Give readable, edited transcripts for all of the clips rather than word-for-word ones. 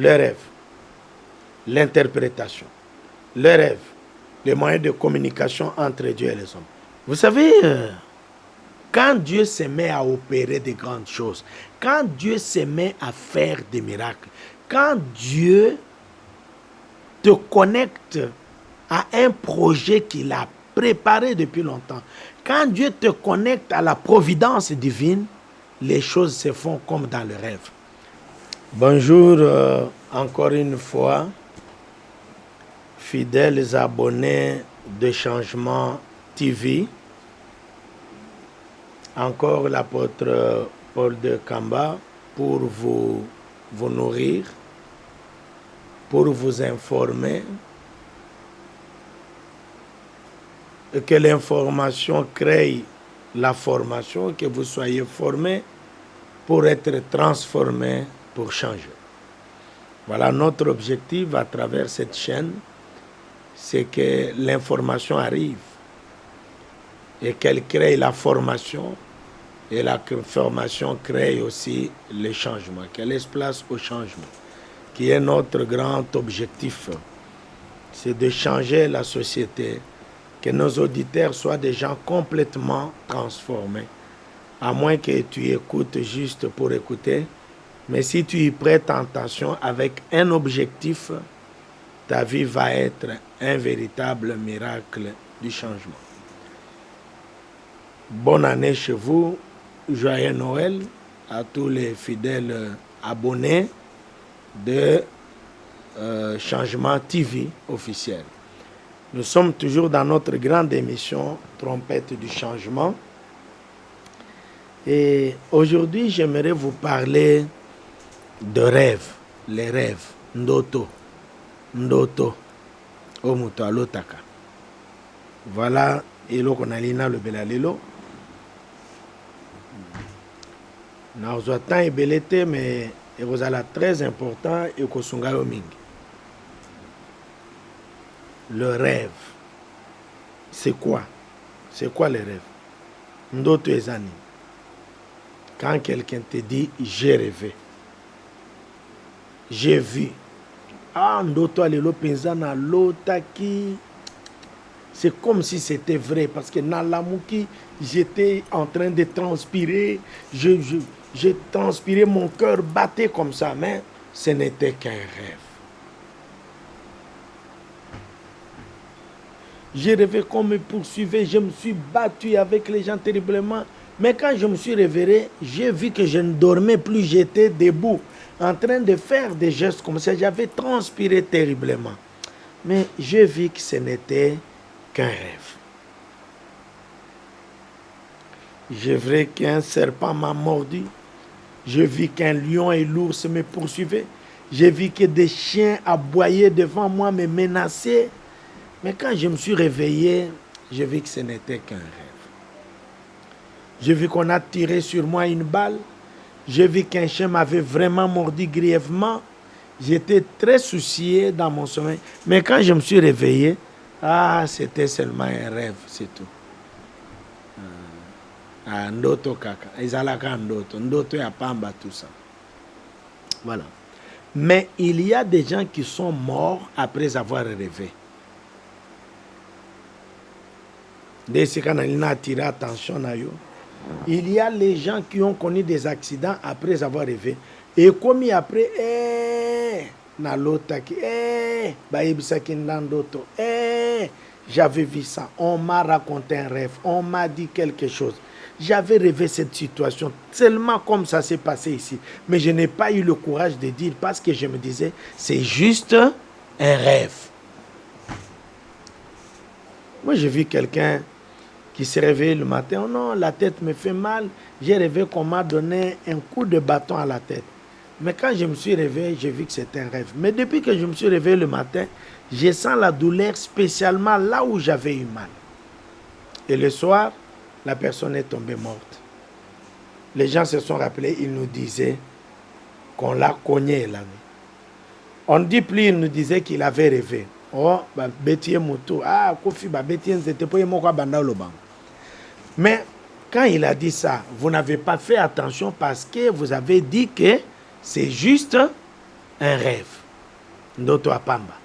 le rêve, l'interprétation, le rêve, les moyens de communication entre Dieu et les hommes. Vous savez, quand Dieu se met à opérer de grandes choses, quand Dieu se met à faire des miracles, quand Dieu te connecte à un projet qu'il a préparé depuis longtemps, quand Dieu te connecte à la providence divine, les choses se font comme dans le rêve. Bonjour encore une fois, fidèles abonnés de Changement TV. Encore l'apôtre Paul de Kamba pour vous nourrir, pour vous informer, et que l'information crée la formation, que vous soyez formés pour être transformés, pour changer. Voilà notre objectif à travers cette chaîne, c'est que l'information arrive et qu'elle crée la formation, et la formation crée aussi le changement, qu'elle laisse place au changement, qui est notre grand objectif. C'est de changer la société, que nos auditeurs soient des gens complètement transformés, à moins que tu écoutes juste pour écouter. Mais si tu y prêtes attention avec un objectif, ta vie va être un véritable miracle du changement. Bonne année chez vous, joyeux Noël à tous les fidèles abonnés de Changement TV officiel. Nous sommes toujours dans notre grande émission Trompette du Changement. Et aujourd'hui, j'aimerais vous parler de rêves, les rêves, Ndoto, Omuto Alotaka. Voilà, Elo Konalina le Belalelo. Nous avons et belete, mais c'est très important et Kosunga Oming. Le rêve, c'est quoi? C'est quoi le rêve? Ndoto ezani. Quand quelqu'un te dit j'ai rêvé, j'ai vu. Ah, Ndoto alelo penzana lotaki. C'est comme si c'était vrai parce que dans l'amuki, j'étais en train de transpirer. J'ai transpiré, mon cœur battait comme ça, mais ce n'était qu'un rêve. J'ai rêvé qu'on me poursuivait, je me suis battu avec les gens terriblement. Mais quand je me suis réveillé, j'ai vu que je ne dormais plus, j'étais debout, en train de faire des gestes comme ça. J'avais transpiré terriblement. Mais j'ai vu que ce n'était qu'un rêve. J'ai vu qu'un serpent m'a mordu. J'ai vu qu'un lion et l'ours me poursuivaient. J'ai vu que des chiens aboyaient devant moi, me menaçaient. Mais quand je me suis réveillé, j'ai vu que ce n'était qu'un rêve. J'ai vu qu'on a tiré sur moi une balle. J'ai vu qu'un chien m'avait vraiment mordu grièvement. J'étais très soucié dans mon sommeil. Mais quand je me suis réveillé, c'était seulement un rêve, c'est tout. Ndoto kaka. Ezalaka ndoto. Ndoto ya pamba, tout ça. Voilà. Mais il y a des gens qui sont morts après avoir rêvé. Il y a les gens qui ont connu des accidents après avoir rêvé. Et comme après, j'avais vu ça. On m'a raconté un rêve. On m'a dit quelque chose. J'avais rêvé cette situation tellement comme ça s'est passé ici. Mais je n'ai pas eu le courage de dire parce que je me disais, c'est juste un rêve. Moi, j'ai vu quelqu'un qui s'est réveillé le matin. Oh non, la tête me fait mal. J'ai rêvé qu'on m'a donné un coup de bâton à la tête. Mais quand je me suis réveillé, j'ai vu que c'était un rêve. Mais depuis que je me suis réveillé le matin, je sens la douleur spécialement là où j'avais eu mal. Et le soir, la personne est tombée morte. Les gens se sont rappelés, ils nous disaient qu'on l'a cogné la nuit. On ne dit plus, il nous disait qu'il avait rêvé. Oh, Bétier Moutou, Kofi, Bétier, c'était pas moi qui banda le banc. Mais quand il a dit ça, vous n'avez pas fait attention parce que vous avez dit que c'est juste un rêve. Ndoto apamba.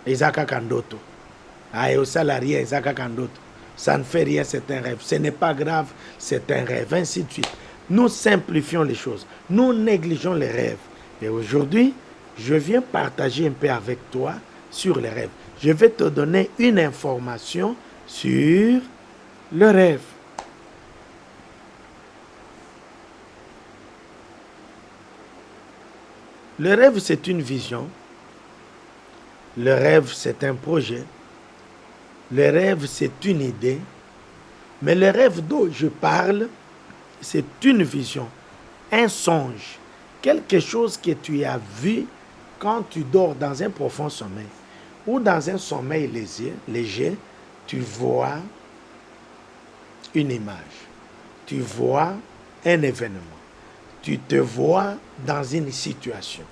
Ezaka kandoto. Ayo salarié, ezaka kandoto. Ça ne fait rien, c'est un rêve. Ce n'est pas grave, c'est un rêve. Ainsi de suite. Nous simplifions les choses. Nous négligeons les rêves. Et aujourd'hui, je viens partager un peu avec toi sur les rêves. Je vais te donner une information sur le rêve. Le rêve, c'est une vision. Le rêve, c'est un projet. Le rêve, c'est une idée. Mais le rêve dont je parle, c'est une vision, un songe, quelque chose que tu as vu quand tu dors dans un profond sommeil ou dans un sommeil léger, tu vois une image, tu vois un événement, tu te vois dans une situation.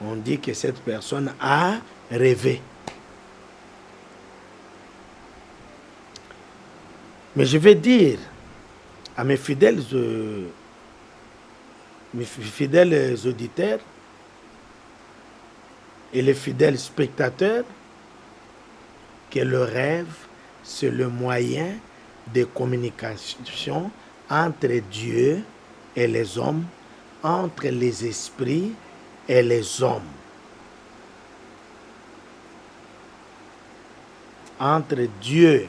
On dit que cette personne a rêvé. Mais je vais dire à mes fidèles auditeurs et les fidèles spectateurs que le rêve, c'est le moyen de communication entre Dieu et les hommes, entre les esprits et les hommes. Entre Dieu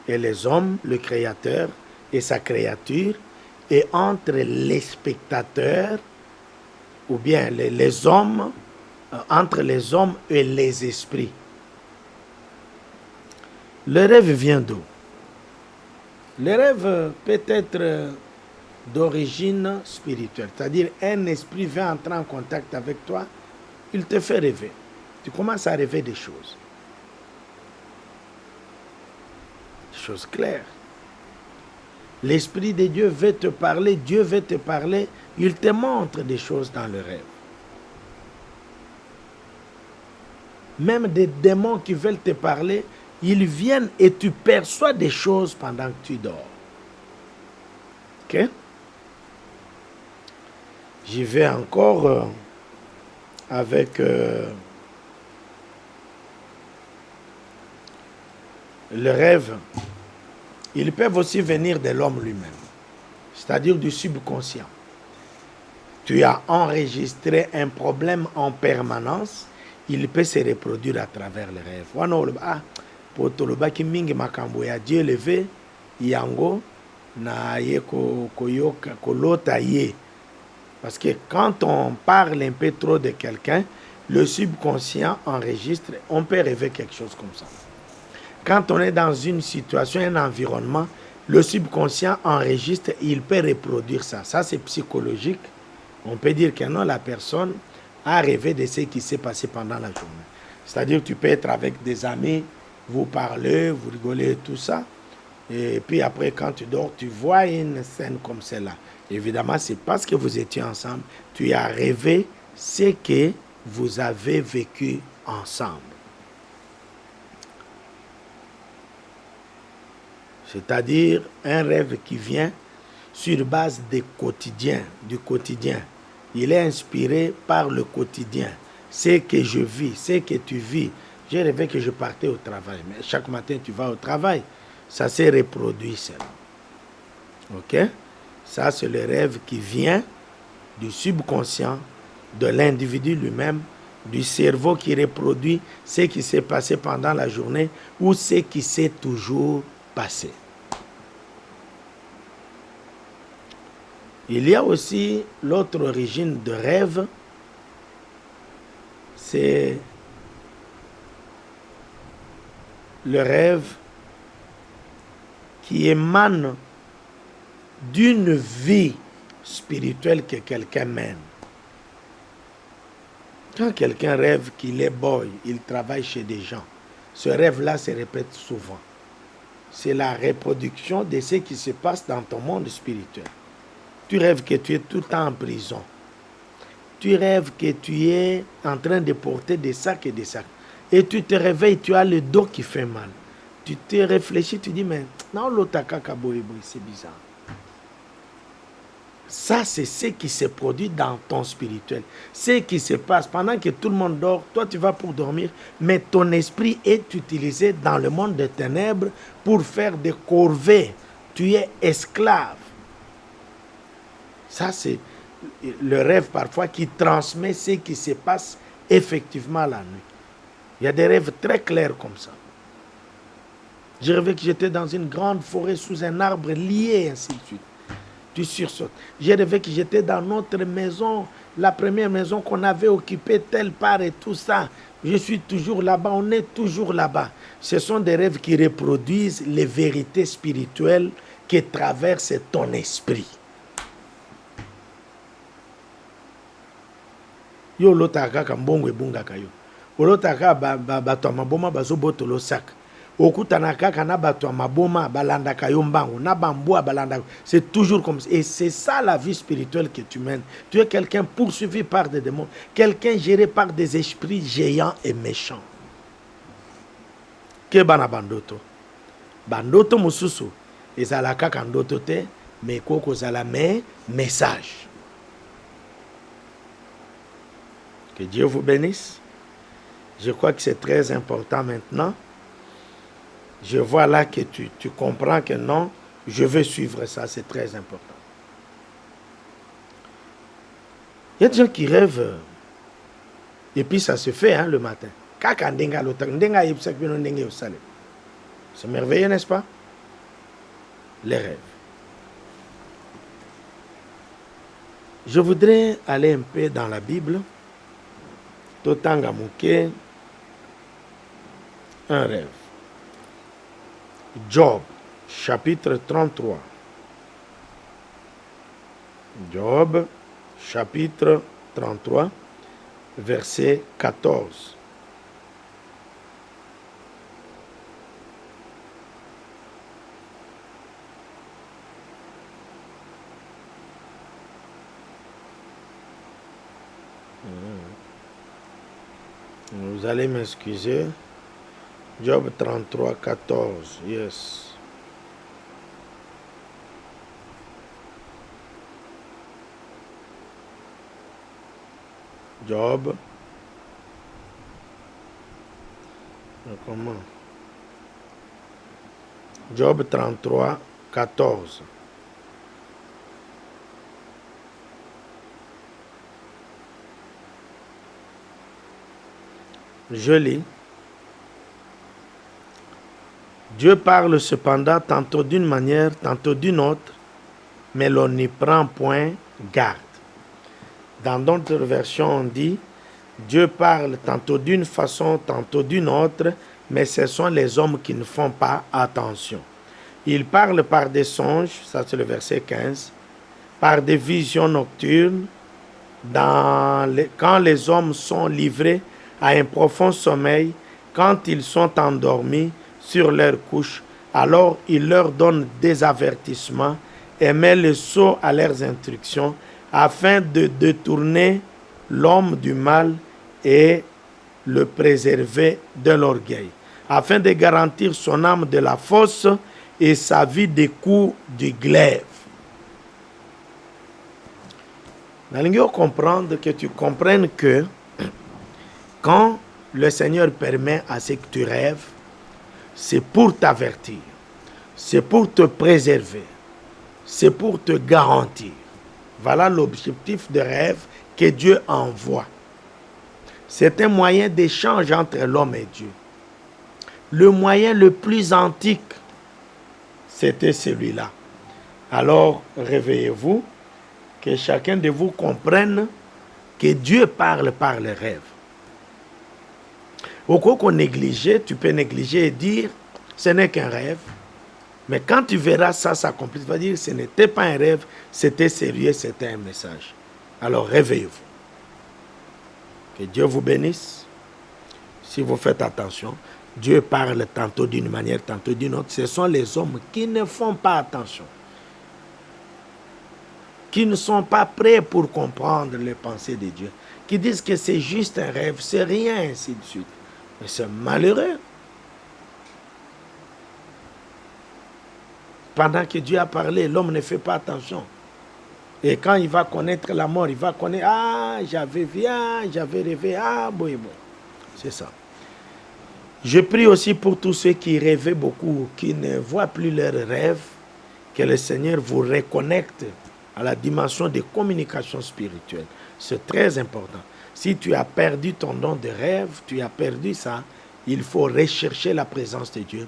et les hommes, le Créateur et sa créature, et entre les spectateurs, ou bien les hommes, entre les hommes et les esprits. Le rêve vient d'où? Le rêve peut être d'origine spirituelle, c'est-à-dire un esprit vient entrer en contact avec toi, il te fait rêver. Tu commences à rêver des choses. Des choses claires. L'Esprit de Dieu veut te parler, Dieu veut te parler, il te montre des choses dans le rêve. Même des démons qui veulent te parler, ils viennent et tu perçois des choses pendant que tu dors. Ok? J'y vais encore avec le rêve. Ils peuvent aussi venir de l'homme lui-même, c'est-à-dire du subconscient. Tu as enregistré un problème en permanence, il peut se reproduire à travers les rêves. Ah, pour toloba ki mingi makambo ya Dieu levé, yango na ye koyoka kolota ye. Parce que quand on parle un peu trop de quelqu'un, le subconscient enregistre, on peut rêver quelque chose comme ça. Quand on est dans une situation, un environnement, le subconscient enregistre, il peut reproduire ça. Ça, c'est psychologique. On peut dire que non, la personne a rêvé de ce qui s'est passé pendant la journée. C'est-à-dire que tu peux être avec des amis, vous parlez, vous rigolez, tout ça. Et puis après, quand tu dors, tu vois une scène comme celle-là. Évidemment, c'est parce que vous étiez ensemble. Tu as rêvé ce que vous avez vécu ensemble. C'est-à-dire un rêve qui vient sur base du quotidien. Il est inspiré par le quotidien. Ce que je vis, ce que tu vis. J'ai rêvé que je partais au travail. Mais chaque matin, tu vas au travail. Ça s'est reproduit seulement. Ok? Ça, c'est le rêve qui vient du subconscient, de l'individu lui-même, du cerveau qui reproduit ce qui s'est passé pendant la journée ou ce qui s'est toujours passé. Il y a aussi l'autre origine de rêve, c'est le rêve qui émane d'une vie spirituelle que quelqu'un mène. Quand quelqu'un rêve qu'il est boy, il travaille chez des gens, ce rêve-là se répète souvent. C'est la reproduction de ce qui se passe dans ton monde spirituel. Tu rêves que tu es tout le temps en prison. Tu rêves que tu es en train de porter des sacs et des sacs. Et tu te réveilles, tu as le dos qui fait mal. Tu te réfléchis, tu dis, mais non, l'otaka kaboy, c'est bizarre. Ça, c'est ce qui se produit dans ton spirituel. Ce qui se passe pendant que tout le monde dort, toi tu vas pour dormir, mais ton esprit est utilisé dans le monde des ténèbres pour faire des corvées. Tu es esclave. Ça, c'est le rêve parfois qui transmet ce qui se passe effectivement la nuit. Il y a des rêves très clairs comme ça. J'ai rêvé que j'étais dans une grande forêt sous un arbre lié, ainsi de suite. Tu sursautes. J'ai rêvé que j'étais dans notre maison, la première maison qu'on avait occupée, telle part et tout ça. Je suis toujours là-bas, on est toujours là-bas. Ce sont des rêves qui reproduisent les vérités spirituelles qui traversent ton esprit. Yo lotaka kambongo ebungaka yo. Olotaka bato maboma bazobotolo sak. Okutana kaka na bato maboma balandaka yo mbango, na bambwa balandaka. C'est toujours comme ça. Et c'est ça la vie spirituelle que tu mènes. Tu es quelqu'un poursuivi par des démons, quelqu'un géré par des esprits géants et méchants. Que bana bandoto. Bandoto mususu ezalaka kandoto te, mais koko zala me message. Que Dieu vous bénisse. Je crois que c'est très important maintenant. Je vois là que tu comprends que non, je veux suivre ça, c'est très important. Il y a des gens qui rêvent et puis ça se fait le matin. C'est merveilleux, n'est-ce pas? Les rêves. Je voudrais aller un peu dans la Bible. Totanga Mouké, un rêve. Job, chapitre 33. Job, chapitre 33, verset 14. Vous allez m'excuser. Job 33, 14. Yes. Job. Comment? Job 33, 14. Je lis. Dieu parle cependant tantôt d'une manière, tantôt d'une autre, mais l'on n'y prend point garde. Dans d'autres versions, on dit, Dieu parle tantôt d'une façon, tantôt d'une autre, mais ce sont les hommes qui ne font pas attention. Il parle par des songes, ça c'est le verset 15, par des visions nocturnes, quand les hommes sont livrés à un profond sommeil, quand ils sont endormis sur leur couche, alors il leur donne des avertissements et met le sceau à leurs instructions afin de détourner l'homme du mal et le préserver de l'orgueil, afin de garantir son âme de la fosse et sa vie des coups du glaive. Nalingo comprendre que tu comprennes que quand le Seigneur permet à ce que tu rêves, c'est pour t'avertir, c'est pour te préserver, c'est pour te garantir. Voilà l'objectif de rêve que Dieu envoie. C'est un moyen d'échange entre l'homme et Dieu. Le moyen le plus antique, c'était celui-là. Alors, réveillez-vous, que chacun de vous comprenne que Dieu parle par les rêves. Au cas qu'on négligeait, tu peux négliger et dire, ce n'est qu'un rêve. Mais quand tu verras ça s'accomplir, tu vas dire, ce n'était pas un rêve, c'était sérieux, c'était un message. Alors réveillez-vous. Que Dieu vous bénisse. Si vous faites attention, Dieu parle tantôt d'une manière, tantôt d'une autre. Ce sont les hommes qui ne font pas attention, qui ne sont pas prêts pour comprendre les pensées de Dieu, qui disent que c'est juste un rêve, c'est rien, ainsi de suite. Mais c'est malheureux. Pendant que Dieu a parlé, l'homme ne fait pas attention. Et quand il va connaître la mort, il va connaître, ah, j'avais vu, ah, j'avais rêvé, ah, bon. C'est ça. Je prie aussi pour tous ceux qui rêvaient beaucoup, qui ne voient plus leurs rêves, que le Seigneur vous reconnecte à la dimension de communication spirituelle. C'est très important. Si tu as perdu ton don de rêve, tu as perdu ça, il faut rechercher la présence de Dieu,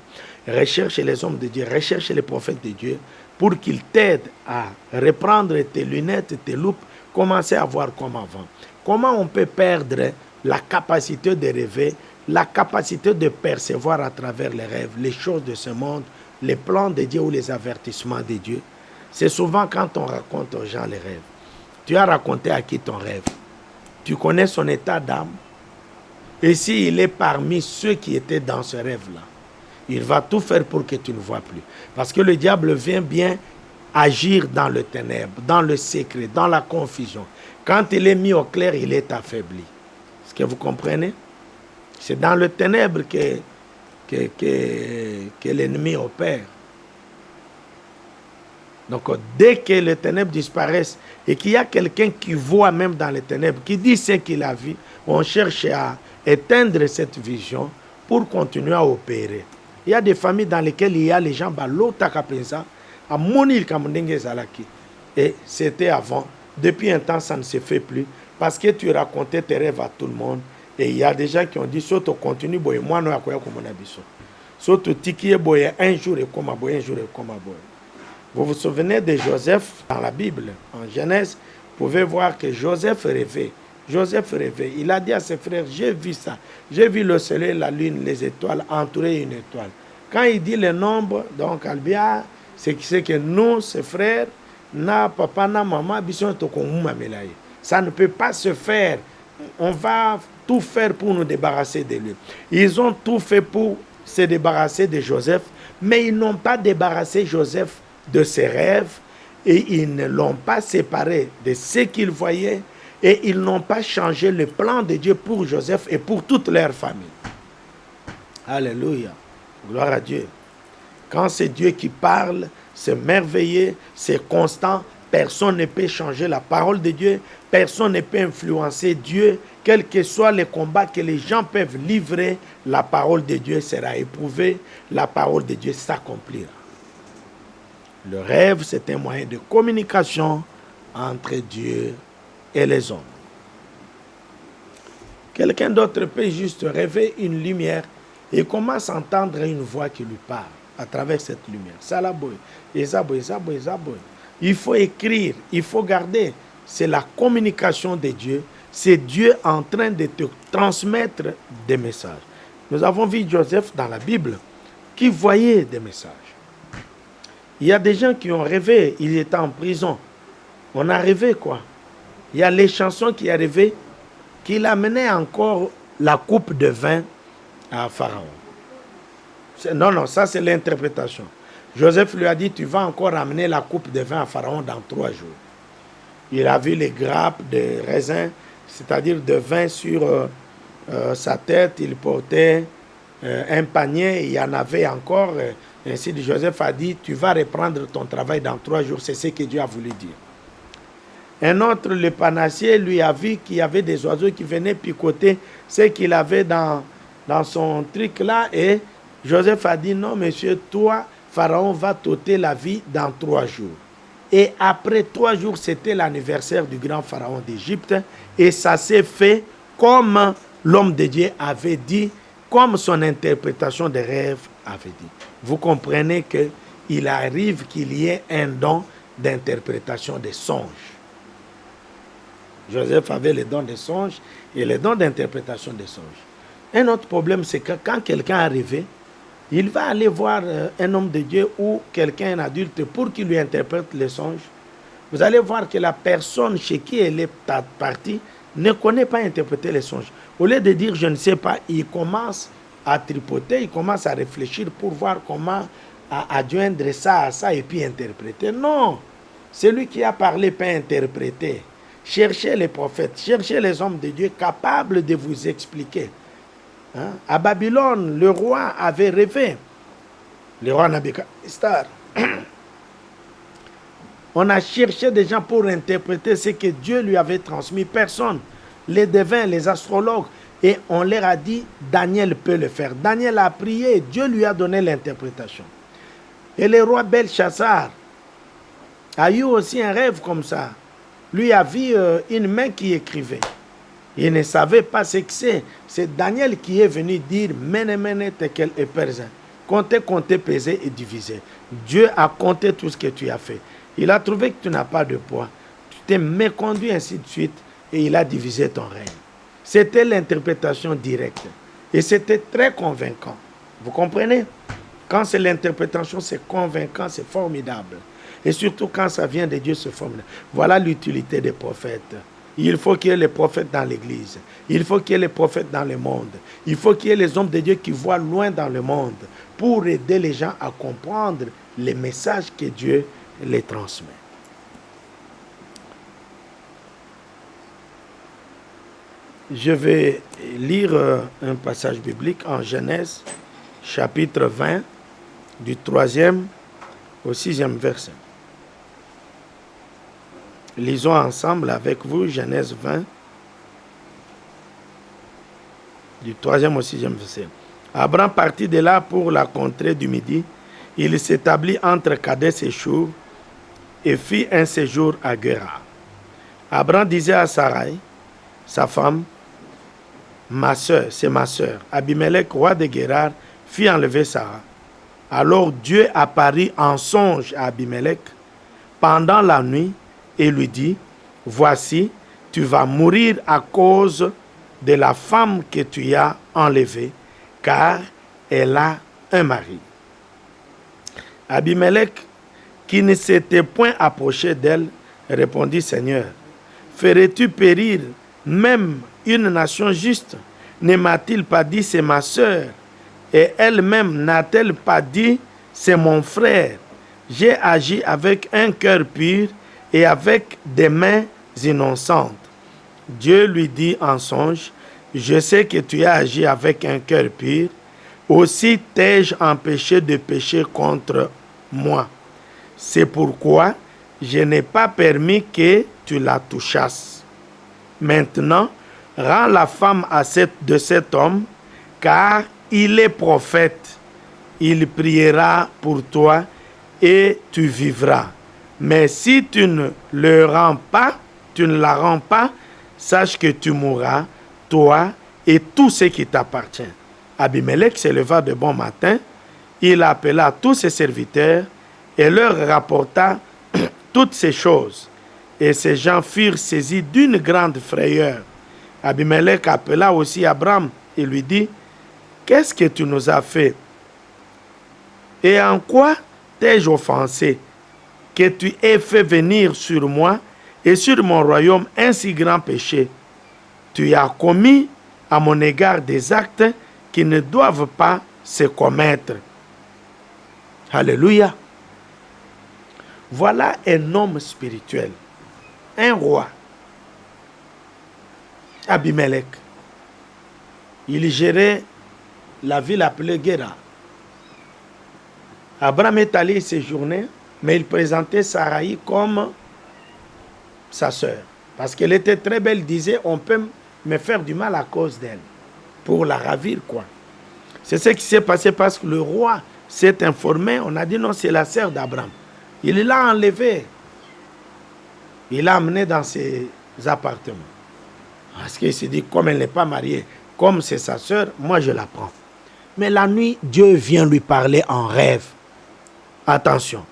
rechercher les hommes de Dieu, rechercher les prophètes de Dieu pour qu'ils t'aident à reprendre tes lunettes, tes loupes, commencer à voir comme avant. Comment on peut perdre la capacité de rêver, la capacité de percevoir à travers les rêves les choses de ce monde, les plans de Dieu ou les avertissements de Dieu? C'est souvent quand on raconte aux gens les rêves. Tu as raconté à qui ton rêve? Tu connais son état d'âme? Et s'il est parmi ceux qui étaient dans ce rêve-là, il va tout faire pour que tu ne vois plus. Parce que le diable vient bien agir dans le ténèbre, dans le secret, dans la confusion. Quand il est mis au clair, il est affaibli. Est-ce que vous comprenez? C'est dans le ténèbre que l'ennemi opère. Donc, dès que les ténèbres disparaissent et qu'il y a quelqu'un qui voit même dans les ténèbres, qui dit ce qu'il a vu, on cherche à éteindre cette vision pour continuer à opérer. Il y a des familles dans lesquelles il y a les gens, à Monil Kamundenge Zalaki. Et c'était avant. Depuis un temps, ça ne se fait plus. Parce que tu racontais tes rêves à tout le monde. Et il y a des gens qui ont dit, soit tu continues, moi, non, soit tu tikies, un jour et comme un jour et comme Vous vous souvenez de Joseph dans la Bible, en Genèse, vous pouvez voir que Joseph rêvait. Joseph rêvait. Il a dit à ses frères, j'ai vu ça. J'ai vu le soleil, la lune, les étoiles, entourer une étoile. Quand il dit le nombre, donc Albia, c'est que nous, ses frères, na papa, na maman, ça ne peut pas se faire. On va tout faire pour nous débarrasser de lui. Ils ont tout fait pour se débarrasser de Joseph, mais ils n'ont pas débarrassé Joseph de ses rêves et ils ne l'ont pas séparé de ce qu'il voyait et ils n'ont pas changé le plan de Dieu pour Joseph et pour toute leur famille. Alléluia. Gloire à Dieu. Quand c'est Dieu qui parle, c'est merveilleux, c'est constant. Personne ne peut changer la parole de Dieu. Personne ne peut influencer Dieu. Quels que soient les combats que les gens peuvent livrer, la parole de Dieu sera éprouvée. La parole de Dieu s'accomplira. Le rêve, c'est un moyen de communication entre Dieu et les hommes. Quelqu'un d'autre peut juste rêver une lumière et commence à entendre une voix qui lui parle à travers cette lumière. Il faut écrire, il faut garder. C'est la communication de Dieu. C'est Dieu en train de te transmettre des messages. Nous avons vu Joseph dans la Bible qui voyait des messages. Il y a des gens qui ont rêvé, ils étaient en prison. On a rêvé quoi? Il y a les chansons qui arrivaient, qu'il amenait encore la coupe de vin à Pharaon. Non, ça c'est l'interprétation. Joseph lui a dit, tu vas encore amener la coupe de vin à Pharaon dans 3 jours. Il a vu les grappes de raisin, c'est-à-dire de vin sur sa tête. Il portait un panier, il y en avait encore. Ainsi, Joseph a dit, tu vas reprendre ton travail dans 3 jours. C'est ce que Dieu a voulu dire. Un autre, le panassier, lui a vu qu'il y avait des oiseaux qui venaient picoter ce qu'il avait dans son truc là. Et Joseph a dit, non monsieur, toi, Pharaon va t'ôter la vie dans 3 jours. Et après 3 jours, c'était l'anniversaire du grand Pharaon d'Égypte. Et ça s'est fait comme l'homme de Dieu avait dit, comme son interprétation des rêves avait dit. Vous comprenez qu'il arrive qu'il y ait un don d'interprétation des songes. Joseph avait le don des songes et le don d'interprétation des songes. Un autre problème, c'est que quand quelqu'un est arrivé, il va aller voir un homme de Dieu ou quelqu'un, un adulte, pour qu'il lui interprète les songes. Vous allez voir que la personne chez qui elle est partie ne connaît pas interpréter les songes. Au lieu de dire « je ne sais pas », il commence à tripoter, il commence à réfléchir pour voir comment adjoindre ça à ça et puis interpréter. Non, celui qui a parlé peut interpréter. Cherchez les prophètes, cherchez les hommes de Dieu capables de vous expliquer. Hein? À Babylone, le roi avait rêvé. Le roi Nabuchodonosor. On a cherché des gens pour interpréter ce que Dieu lui avait transmis. Personne. Les devins, les astrologues. Et on leur a dit, Daniel peut le faire. Daniel a prié, Dieu lui a donné l'interprétation. Et le roi Belshazzar a eu aussi un rêve comme ça. Lui a vu une main qui écrivait. Il ne savait pas ce que c'est. C'est Daniel qui est venu dire, Mene, mene, tekel et persin. Compter, compter, peser et diviser. Dieu a compté tout ce que tu as fait. Il a trouvé que tu n'as pas de poids. Tu t'es méconduit, ainsi de suite, et il a divisé ton règne. C'était l'interprétation directe. Et c'était très convaincant. Vous comprenez? Quand c'est l'interprétation, c'est convaincant, c'est formidable. Et surtout quand ça vient de Dieu, c'est formidable. Voilà l'utilité des prophètes. Il faut qu'il y ait les prophètes dans l'Église. Il faut qu'il y ait les prophètes dans le monde. Il faut qu'il y ait les hommes de Dieu qui voient loin dans le monde pour aider les gens à comprendre les messages que Dieu les transmet. Je vais lire un passage biblique en Genèse, chapitre 20, du 3e au 6e verset. Lisons ensemble avec vous Genèse 20, du 3e au 6e verset. Abraham partit de là pour la contrée du Midi. Il s'établit entre Kadès et Chour et fit un séjour à Guérar. Abraham disait à Sarai, sa femme, ma soeur, c'est ma soeur. Abimelech, roi de Guérar, fit enlever Sarah. Alors Dieu apparut en songe à Abimelech pendant la nuit et lui dit, voici, tu vas mourir à cause de la femme que tu as enlevée, car elle a un mari. Abimelech, qui ne s'était point approché d'elle, répondit, Seigneur, ferais-tu périr même une nation juste? Ne m'a-t-il pas dit, c'est ma sœur? Et elle-même n'a-t-elle pas dit, c'est mon frère? J'ai agi avec un cœur pur et avec des mains innocentes. Dieu lui dit en songe, je sais que tu as agi avec un cœur pur, aussi t'ai-je empêché de pécher contre moi. C'est pourquoi je n'ai pas permis que tu la touchasses. Maintenant, rends la femme de cet homme, car il est prophète. Il priera pour toi et tu vivras. Mais si tu ne la rends pas, sache que tu mourras, toi et tout ce qui t'appartient. Abimelech se leva de bon matin, il appela tous ses serviteurs et leur rapporta toutes ces choses. Et ces gens furent saisis d'une grande frayeur. Abimelech appela aussi Abraham et lui dit, qu'est-ce que tu nous as fait? Et en quoi t'ai-je offensé, que tu aies fait venir sur moi et sur mon royaume un si grand péché? Tu as commis à mon égard des actes qui ne doivent pas se commettre. Alléluia. Voilà un homme spirituel, un roi, Abimelech. Il gérait la ville appelée Guérar. Abraham est allé y séjourner, mais il présentait Sarai comme sa sœur. Parce qu'elle était très belle, il disait, on peut me faire du mal à cause d'elle, pour la ravir, quoi. C'est ce qui s'est passé parce que le roi s'est informé, on a dit non, c'est la sœur d'Abraham. Il l'a enlevée. Il l'a amenée dans ses appartements. Parce qu'il s'est dit, comme elle n'est pas mariée, comme c'est sa sœur, moi je la prends. Mais la nuit, Dieu vient lui parler en rêve. Attention,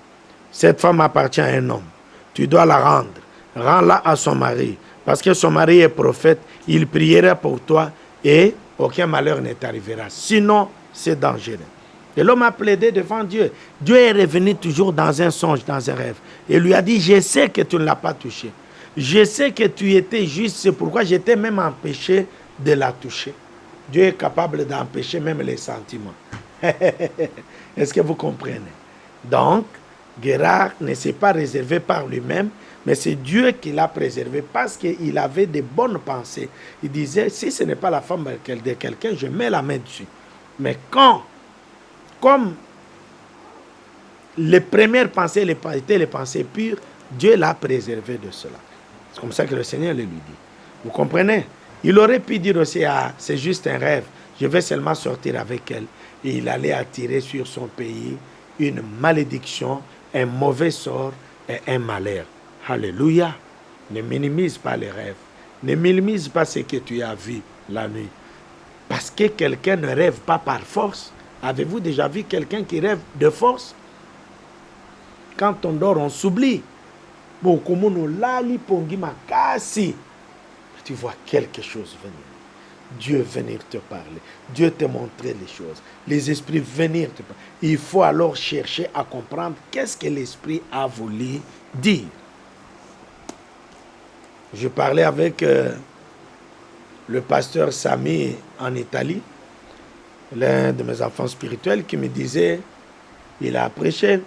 cette femme appartient à un homme. Tu dois la rendre. Rends-la à son mari. Parce que son mari est prophète, il priera pour toi et aucun malheur ne t'arrivera. Sinon, c'est dangereux. Et l'homme a plaidé devant Dieu. Dieu est revenu toujours dans un songe, dans un rêve. Et lui a dit, je sais que tu ne l'as pas touché. Je sais que tu étais juste, c'est pourquoi j'étais même empêché de la toucher. Dieu est capable d'empêcher même les sentiments. Est-ce que vous comprenez? Donc, Guérar ne s'est pas réservé par lui-même, mais c'est Dieu qui l'a préservé parce qu'il avait de bonnes pensées. Il disait, si ce n'est pas la femme de quelqu'un, je mets la main dessus. Mais comme les premières pensées étaient les pensées pures, Dieu l'a préservé de cela. C'est comme ça que le Seigneur le lui dit. Vous comprenez? Il aurait pu dire aussi, ah, c'est juste un rêve, je vais seulement sortir avec elle. Et il allait attirer sur son pays une malédiction, un mauvais sort et un malheur. Alléluia. Ne minimise pas les rêves. Ne minimise pas ce que tu as vu la nuit. Parce que quelqu'un ne rêve pas par force. Avez-vous déjà vu quelqu'un qui rêve de force? Quand on dort, on s'oublie. Bon, comme on lali pongi makasi. Tu vois quelque chose venir. Dieu venir te parler. Dieu te montrer les choses. Les esprits venir te parler. Il faut alors chercher à comprendre qu'est-ce que l'esprit a voulu dire. Je parlais avec le pasteur Sami en Italie, l'un de mes enfants spirituels, qui me disait, il a prêché,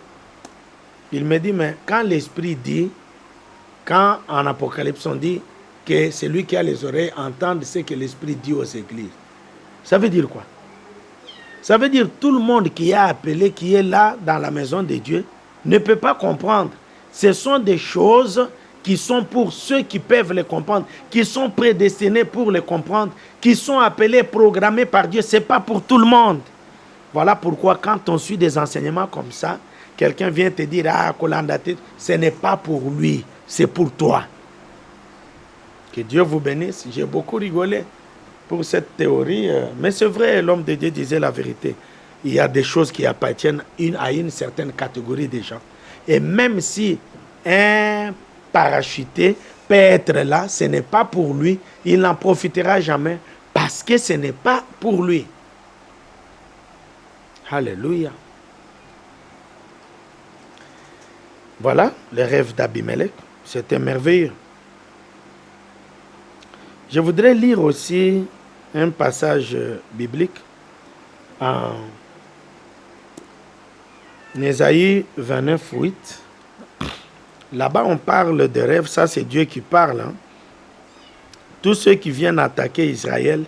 il me dit, mais quand l'esprit dit, quand en Apocalypse on dit que celui qui a les oreilles entend ce que l'esprit dit aux églises, ça veut dire quoi? Ça veut dire tout le monde qui est appelé, qui est là dans la maison de Dieu, ne peut pas comprendre. Ce sont des choses qui sont pour ceux qui peuvent les comprendre, qui sont prédestinés pour les comprendre, qui sont appelés, programmés par Dieu. Ce n'est pas pour tout le monde. Voilà pourquoi quand on suit des enseignements comme ça, quelqu'un vient te dire, ah, Kolandate, ce n'est pas pour lui, c'est pour toi. Que Dieu vous bénisse. J'ai beaucoup rigolé pour cette théorie, mais c'est vrai, l'homme de Dieu disait la vérité. Il y a des choses qui appartiennent à une certaine catégorie de gens. Et même si un parachuté peut être là, ce n'est pas pour lui, il n'en profitera jamais parce que ce n'est pas pour lui. Alléluia. Voilà le rêve d'Abimelech. C'était merveilleux. Je voudrais lire aussi un passage biblique en Ésaïe 29, 8. Là-bas, on parle de rêves. Ça, c'est Dieu qui parle. Hein. Tous ceux qui viennent attaquer Israël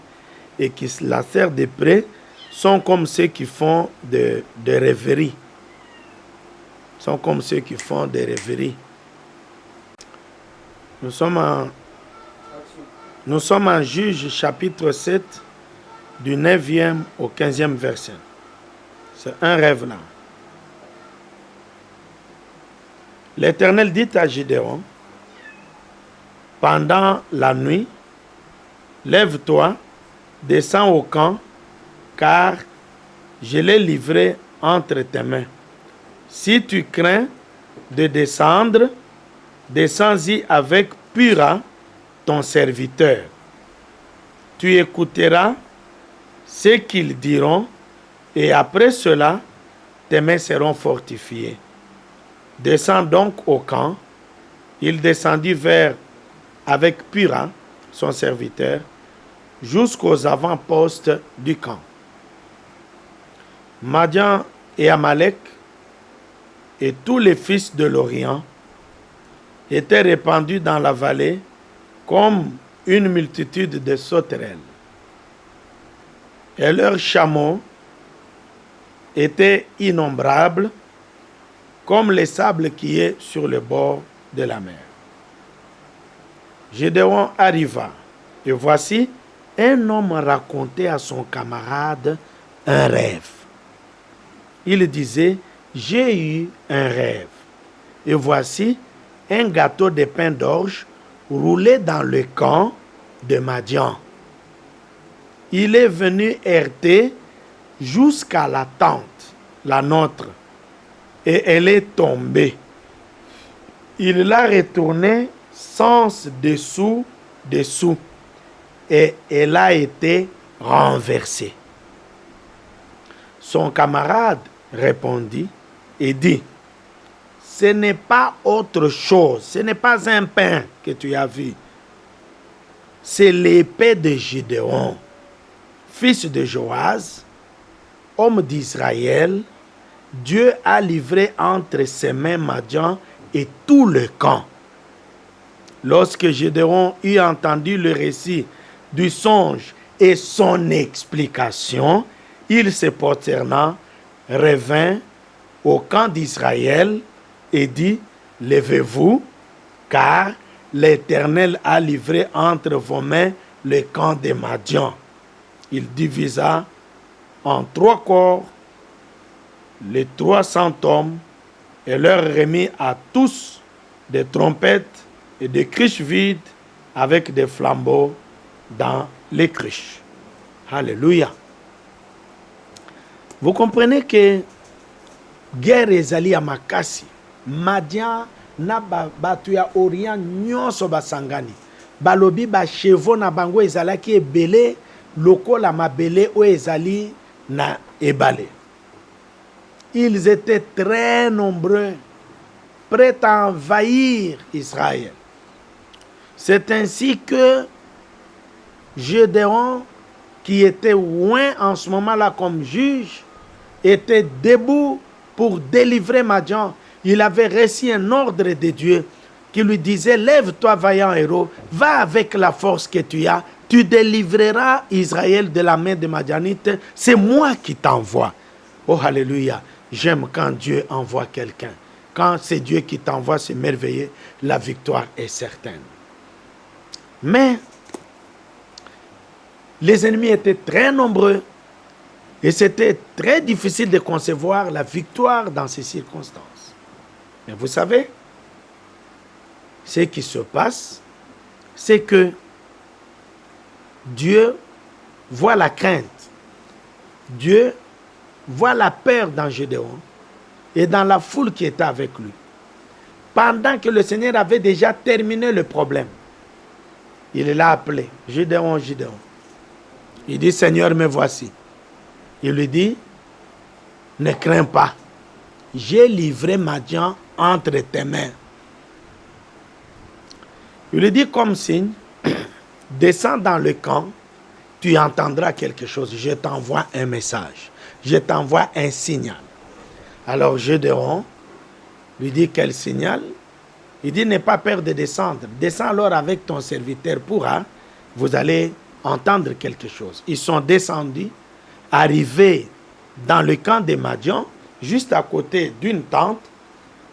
et qui la serrent de près sont comme ceux qui font de rêveries. Sont comme ceux qui font des rêveries. Nous sommes en Juge chapitre 7 du 9e au 15e verset. C'est un rêve là. L'Éternel dit à Gédéon, pendant la nuit, lève-toi, descends au camp, car je l'ai livré entre tes mains. Si tu crains de descendre, descends-y avec Pura, ton serviteur. Tu écouteras ce qu'ils diront, et après cela, tes mains seront fortifiées. Descends donc au camp. Il descendit avec Pura, son serviteur, jusqu'aux avant-postes du camp. Madian et Amalek et tous les fils de l'Orient étaient répandus dans la vallée comme une multitude de sauterelles. Et leurs chameaux étaient innombrables comme le sable qui est sur le bord de la mer. Gédéon arriva, et voici, un homme racontait à son camarade un rêve. Il disait, j'ai eu un rêve, et voici, un gâteau de pain d'orge roulé dans le camp de Madian. Il est venu heurter jusqu'à la tente, la nôtre, et elle est tombée. Il l'a retournée sens dessous, et elle a été renversée. Son camarade répondit et dit, ce n'est pas autre chose, ce n'est pas un pain que tu as vu, c'est l'épée de Gédéon, fils de Joas, homme d'Israël. Dieu a livré entre ses mains Madian et tout le camp. Lorsque Gédéon eut entendu le récit du songe et son explication, il se prosterna, revint au camp d'Israël et dit, levez-vous, car l'Éternel a livré entre vos mains le camp des Madians. Il divisa en 3 corps les 300 hommes et leur remit à tous des trompettes et des cruches vides avec des flambeaux dans les cruches. Alléluia. Vous comprenez que guerre ezali ya makasi. Madian na batu ya Orient nyonso basangani. Balobi ba chevaux na bango ezalaki ebele lokola mabele o ezali na ebale. Ils étaient très nombreux, prêts à envahir Israël. C'est ainsi que Gédéon, qui était loin en ce moment-là comme juge, était debout pour délivrer Madian. Il avait reçu un ordre de Dieu qui lui disait, lève-toi vaillant héros, va avec la force que tu as, tu délivreras Israël de la main des Madianites, c'est moi qui t'envoie. Oh alléluia, j'aime quand Dieu envoie quelqu'un. Quand c'est Dieu qui t'envoie, c'est merveilleux, la victoire est certaine. Mais les ennemis étaient très nombreux et c'était très difficile de concevoir la victoire dans ces circonstances. Mais vous savez, ce qui se passe, c'est que Dieu voit la crainte. Dieu voit la peur dans Gédéon et dans la foule qui était avec lui. Pendant que le Seigneur avait déjà terminé le problème, il l'a appelé, Gédéon, Gédéon. Il dit, Seigneur, me voici. Il lui dit, ne crains pas, j'ai livré Madian entre tes mains. Il lui dit comme signe, descends dans le camp, tu entendras quelque chose, je t'envoie un message, je t'envoie un signal. Alors Gédéon lui dit quel signal? Il dit, n'aie pas peur de descendre, descends alors avec ton serviteur pourra, vous allez entendre quelque chose. Ils sont descendus, arrivés dans le camp des Madians, juste à côté d'une tente,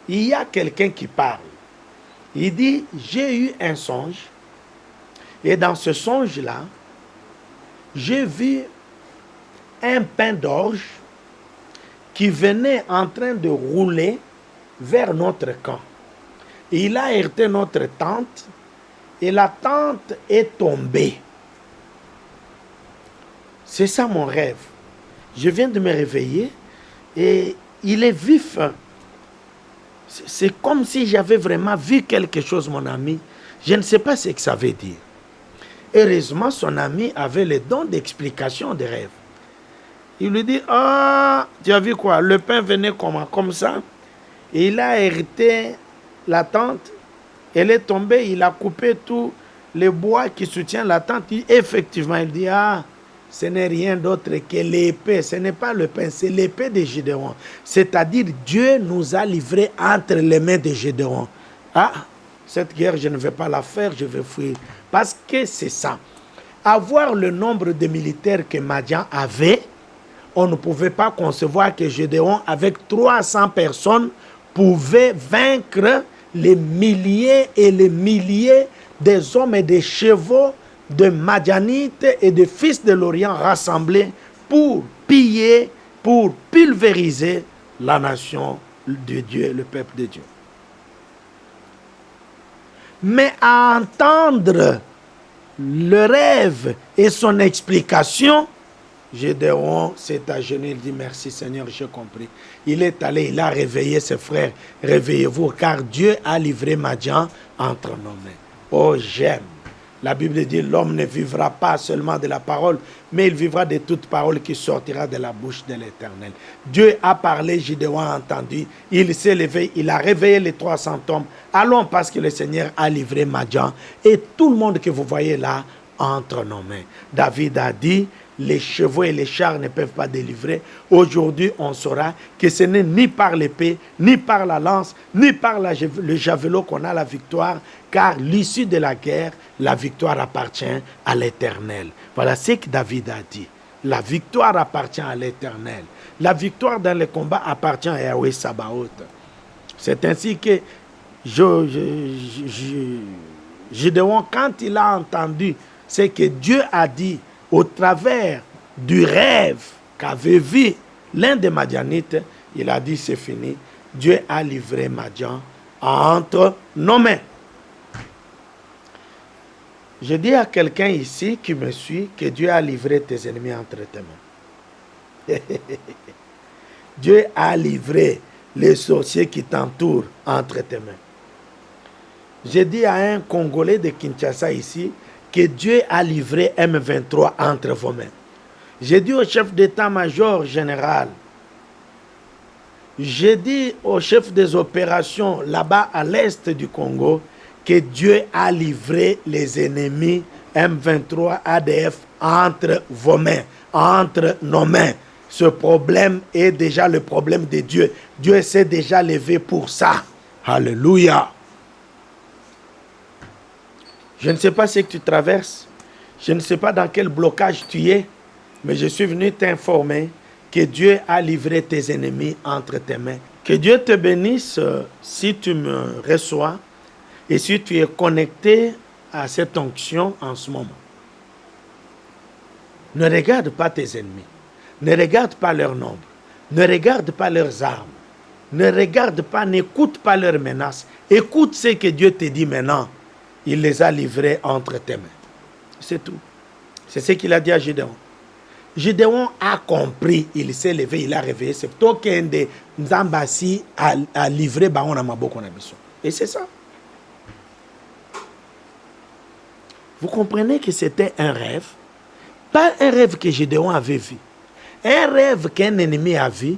il y a quelqu'un qui parle. Il dit, j'ai eu un songe, et dans ce songe-là, j'ai vu un pain d'orge qui venait en train de rouler vers notre camp. Et il a heurté notre tente, et la tente est tombée. C'est ça mon rêve. Je viens de me réveiller et il est vif. C'est comme si j'avais vraiment vu quelque chose, mon ami. Je ne sais pas ce que ça veut dire. Heureusement, son ami avait le don d'explication des rêves. Il lui dit, ah, tu as vu quoi? Le pain venait comment? Comme ça. Et il a hérité la tente. Elle est tombée, il a coupé tout le bois qui soutient la tente. Effectivement, il dit, ah, ce n'est rien d'autre que l'épée. Ce n'est pas le pain, c'est l'épée de Gédéon. C'est-à-dire, Dieu nous a livrés entre les mains de Gédéon. Ah, cette guerre, je ne vais pas la faire, je vais fuir. Parce que c'est ça. Avoir le nombre de militaires que Madian avait, on ne pouvait pas concevoir que Gédéon, avec 300 personnes, pouvait vaincre les milliers et les milliers des hommes et des chevaux de Madianites et de fils de l'Orient rassemblés pour piller, pour pulvériser la nation de Dieu, le peuple de Dieu. Mais à entendre le rêve et son explication, Gédéon s'est agenouillé, il dit merci Seigneur, j'ai compris. Il est allé, il a réveillé ses frères, réveillez-vous car Dieu a livré Madian entre nos mains. Oh j'aime. La Bible dit l'homme ne vivra pas seulement de la parole, mais il vivra de toute parole qui sortira de la bouche de l'Éternel. Dieu a parlé, Gédéon a entendu, il s'est levé, il a réveillé les 300 hommes. Allons parce que le Seigneur a livré Madian et tout le monde que vous voyez là entre nos mains. David a dit, les chevaux et les chars ne peuvent pas délivrer. Aujourd'hui, on saura que ce n'est ni par l'épée, ni par la lance, ni par le javelot qu'on a la victoire, car l'issue de la guerre, la victoire appartient à l'Éternel. Voilà ce que David a dit. La victoire appartient à l'Éternel. La victoire dans le combat appartient à Yahweh Sabaoth. C'est ainsi que Gédéon, quand il a entendu ce que Dieu a dit au travers du rêve qu'avait vu l'un des Madianites, il a dit c'est fini. Dieu a livré Madian entre nos mains. Je dis à quelqu'un ici qui me suit que Dieu a livré tes ennemis entre tes mains. Dieu a livré les sorciers qui t'entourent entre tes mains. J'ai dit à un Congolais de Kinshasa ici que Dieu a livré M23 entre vos mains. J'ai dit au chef d'état-major général, j'ai dit au chef des opérations là-bas à l'est du Congo que Dieu a livré les ennemis M23 ADF entre vos mains, entre nos mains. Ce problème est déjà le problème de Dieu. Dieu s'est déjà levé pour ça. Alléluia. Je ne sais pas ce que tu traverses. Je ne sais pas dans quel blocage tu es. Mais je suis venu t'informer que Dieu a livré tes ennemis entre tes mains. Que Dieu te bénisse si tu me reçois et si tu es connecté à cette onction en ce moment. Ne regarde pas tes ennemis. Ne regarde pas leur nombre. Ne regarde pas leurs armes. Ne regarde pas, n'écoute pas leurs menaces. Écoute ce que Dieu te dit maintenant. Il les a livrés entre tes mains. C'est tout. C'est ce qu'il a dit à Gédéon. Gédéon a compris, il s'est levé, il a réveillé. C'est toi qui de Nzambasi a livré Baon Maboko Nabiso. Et c'est ça. Vous comprenez que c'était un rêve. Pas un rêve que Gédéon avait vu. Un rêve qu'un ennemi a vu.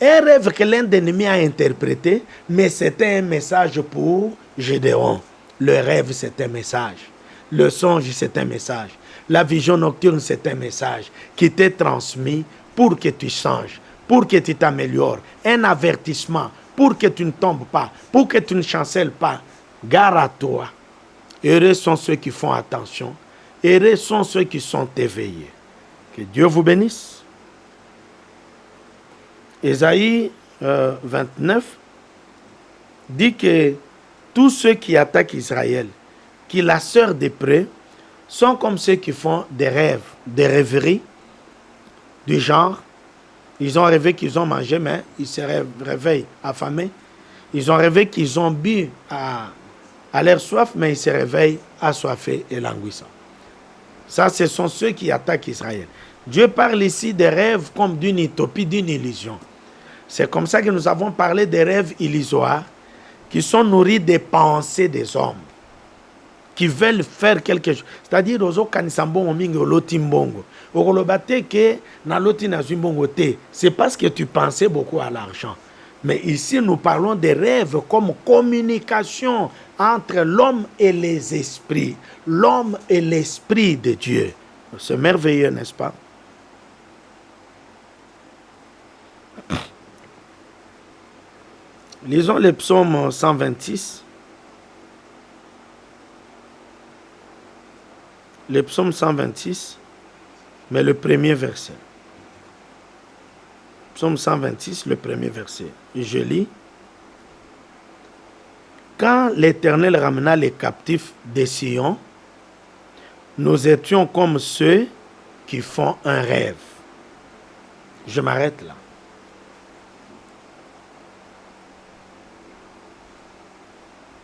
Un rêve que l'un des ennemis a interprété. Mais c'était un message pour Gédéon. Le rêve, c'est un message. Le songe, c'est un message. La vision nocturne, c'est un message qui t'est transmis pour que tu changes, pour que tu t'améliores. Un avertissement pour que tu ne tombes pas, pour que tu ne chancelles pas. Gare à toi. Heureux sont ceux qui font attention. Heureux sont ceux qui sont éveillés. Que Dieu vous bénisse. Ésaïe 29 dit que tous ceux qui attaquent Israël, qui la sœur des près, sont comme ceux qui font des rêves, des rêveries, du genre, ils ont rêvé qu'ils ont mangé, mais ils se réveillent affamés. Ils ont rêvé qu'ils ont bu à leur soif, mais ils se réveillent assoiffés et languissants. Ça, ce sont ceux qui attaquent Israël. Dieu parle ici des rêves comme d'une utopie, d'une illusion. C'est comme ça que nous avons parlé des rêves illusoires qui sont nourris des pensées des hommes, qui veulent faire quelque chose. C'est-à-dire, c'est parce que tu pensais beaucoup à l'argent. Mais ici, nous parlons des rêves comme communication entre l'homme et les esprits. L'homme et l'esprit de Dieu. C'est merveilleux, n'est-ce pas? Lisons le psaume 126. Le psaume 126, mais le premier verset. Psaume 126, le premier verset. Et je lis. Quand l'Éternel ramena les captifs de Sion, nous étions comme ceux qui font un rêve. Je m'arrête là.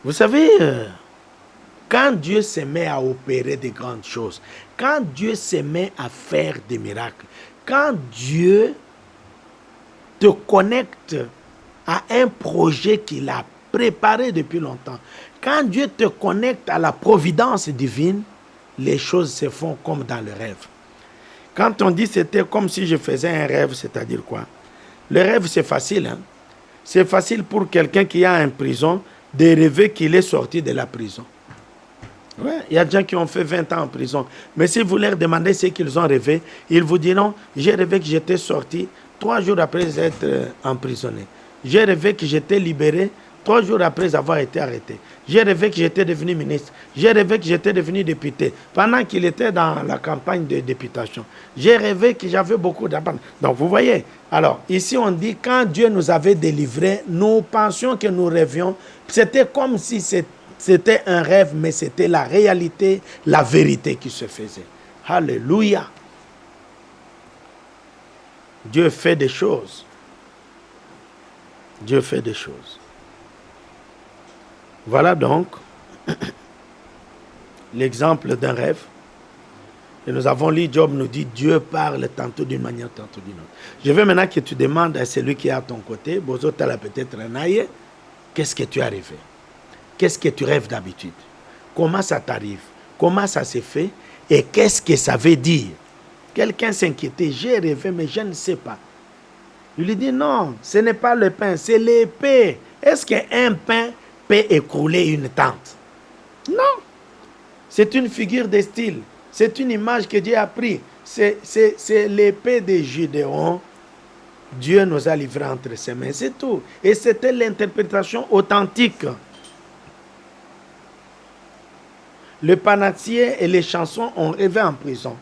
Vous savez, quand Dieu se met à opérer de grandes choses, quand Dieu se met à faire des miracles, quand Dieu te connecte à un projet qu'il a préparé depuis longtemps, quand Dieu te connecte à la providence divine, les choses se font comme dans le rêve. Quand on dit c'était comme si je faisais un rêve, c'est-à-dire quoi? Le rêve, c'est facile. Hein? C'est facile pour quelqu'un qui est en prison de rêver qu'il est sorti de la prison. Ouais, il y a des gens qui ont fait 20 ans en prison. Mais si vous leur demandez ce qu'ils ont rêvé, ils vous diront, j'ai rêvé que j'étais sorti 3 jours après être emprisonné. J'ai rêvé que j'étais libéré 3 jours après avoir été arrêté. J'ai rêvé que j'étais devenu ministre. J'ai rêvé que j'étais devenu député. Pendant qu'il était dans la campagne de députation. J'ai rêvé que j'avais beaucoup d'abandon. Donc vous voyez, alors ici on dit quand Dieu nous avait délivrés, nous pensions que nous rêvions. C'était comme si c'était un rêve, mais c'était la réalité, la vérité qui se faisait. Alléluia. Dieu fait des choses. Dieu fait des choses. Voilà donc l'exemple d'un rêve. Et nous avons lu, Job nous dit, Dieu parle tantôt d'une manière, tantôt d'une autre. Je veux maintenant que tu demandes à celui qui est à ton côté, Bozo Tala peut-être Naye, qu'est-ce que tu as rêvé? Qu'est-ce que tu rêves d'habitude? Comment ça t'arrive? Comment ça s'est fait? Et qu'est-ce que ça veut dire? Quelqu'un s'inquiétait, j'ai rêvé, mais je ne sais pas. Je lui dis, non, ce n'est pas le pain, c'est l'épée. Est-ce qu'un pain peut écrouler une tente? Non. C'est une figure de style. C'est une image que Dieu a prise. C'est l'épée de Gédéon. Dieu nous a livrés entre ses mains, c'est tout. Et c'était l'interprétation authentique. Le panatier et les chansons ont rêvé en prison.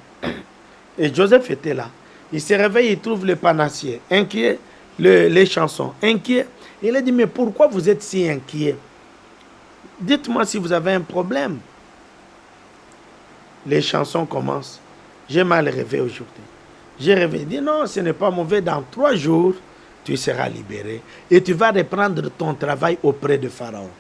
Et Joseph était là. Il se réveille, il trouve le panassier inquiet, les chansons inquiets. Il a dit, mais pourquoi vous êtes si inquiet? Dites-moi si vous avez un problème. Les chansons commencent. J'ai mal rêvé aujourd'hui. J'ai rêvé. Il dit, non, ce n'est pas mauvais. Dans 3 jours, tu seras libéré. Et tu vas reprendre ton travail auprès de Pharaon.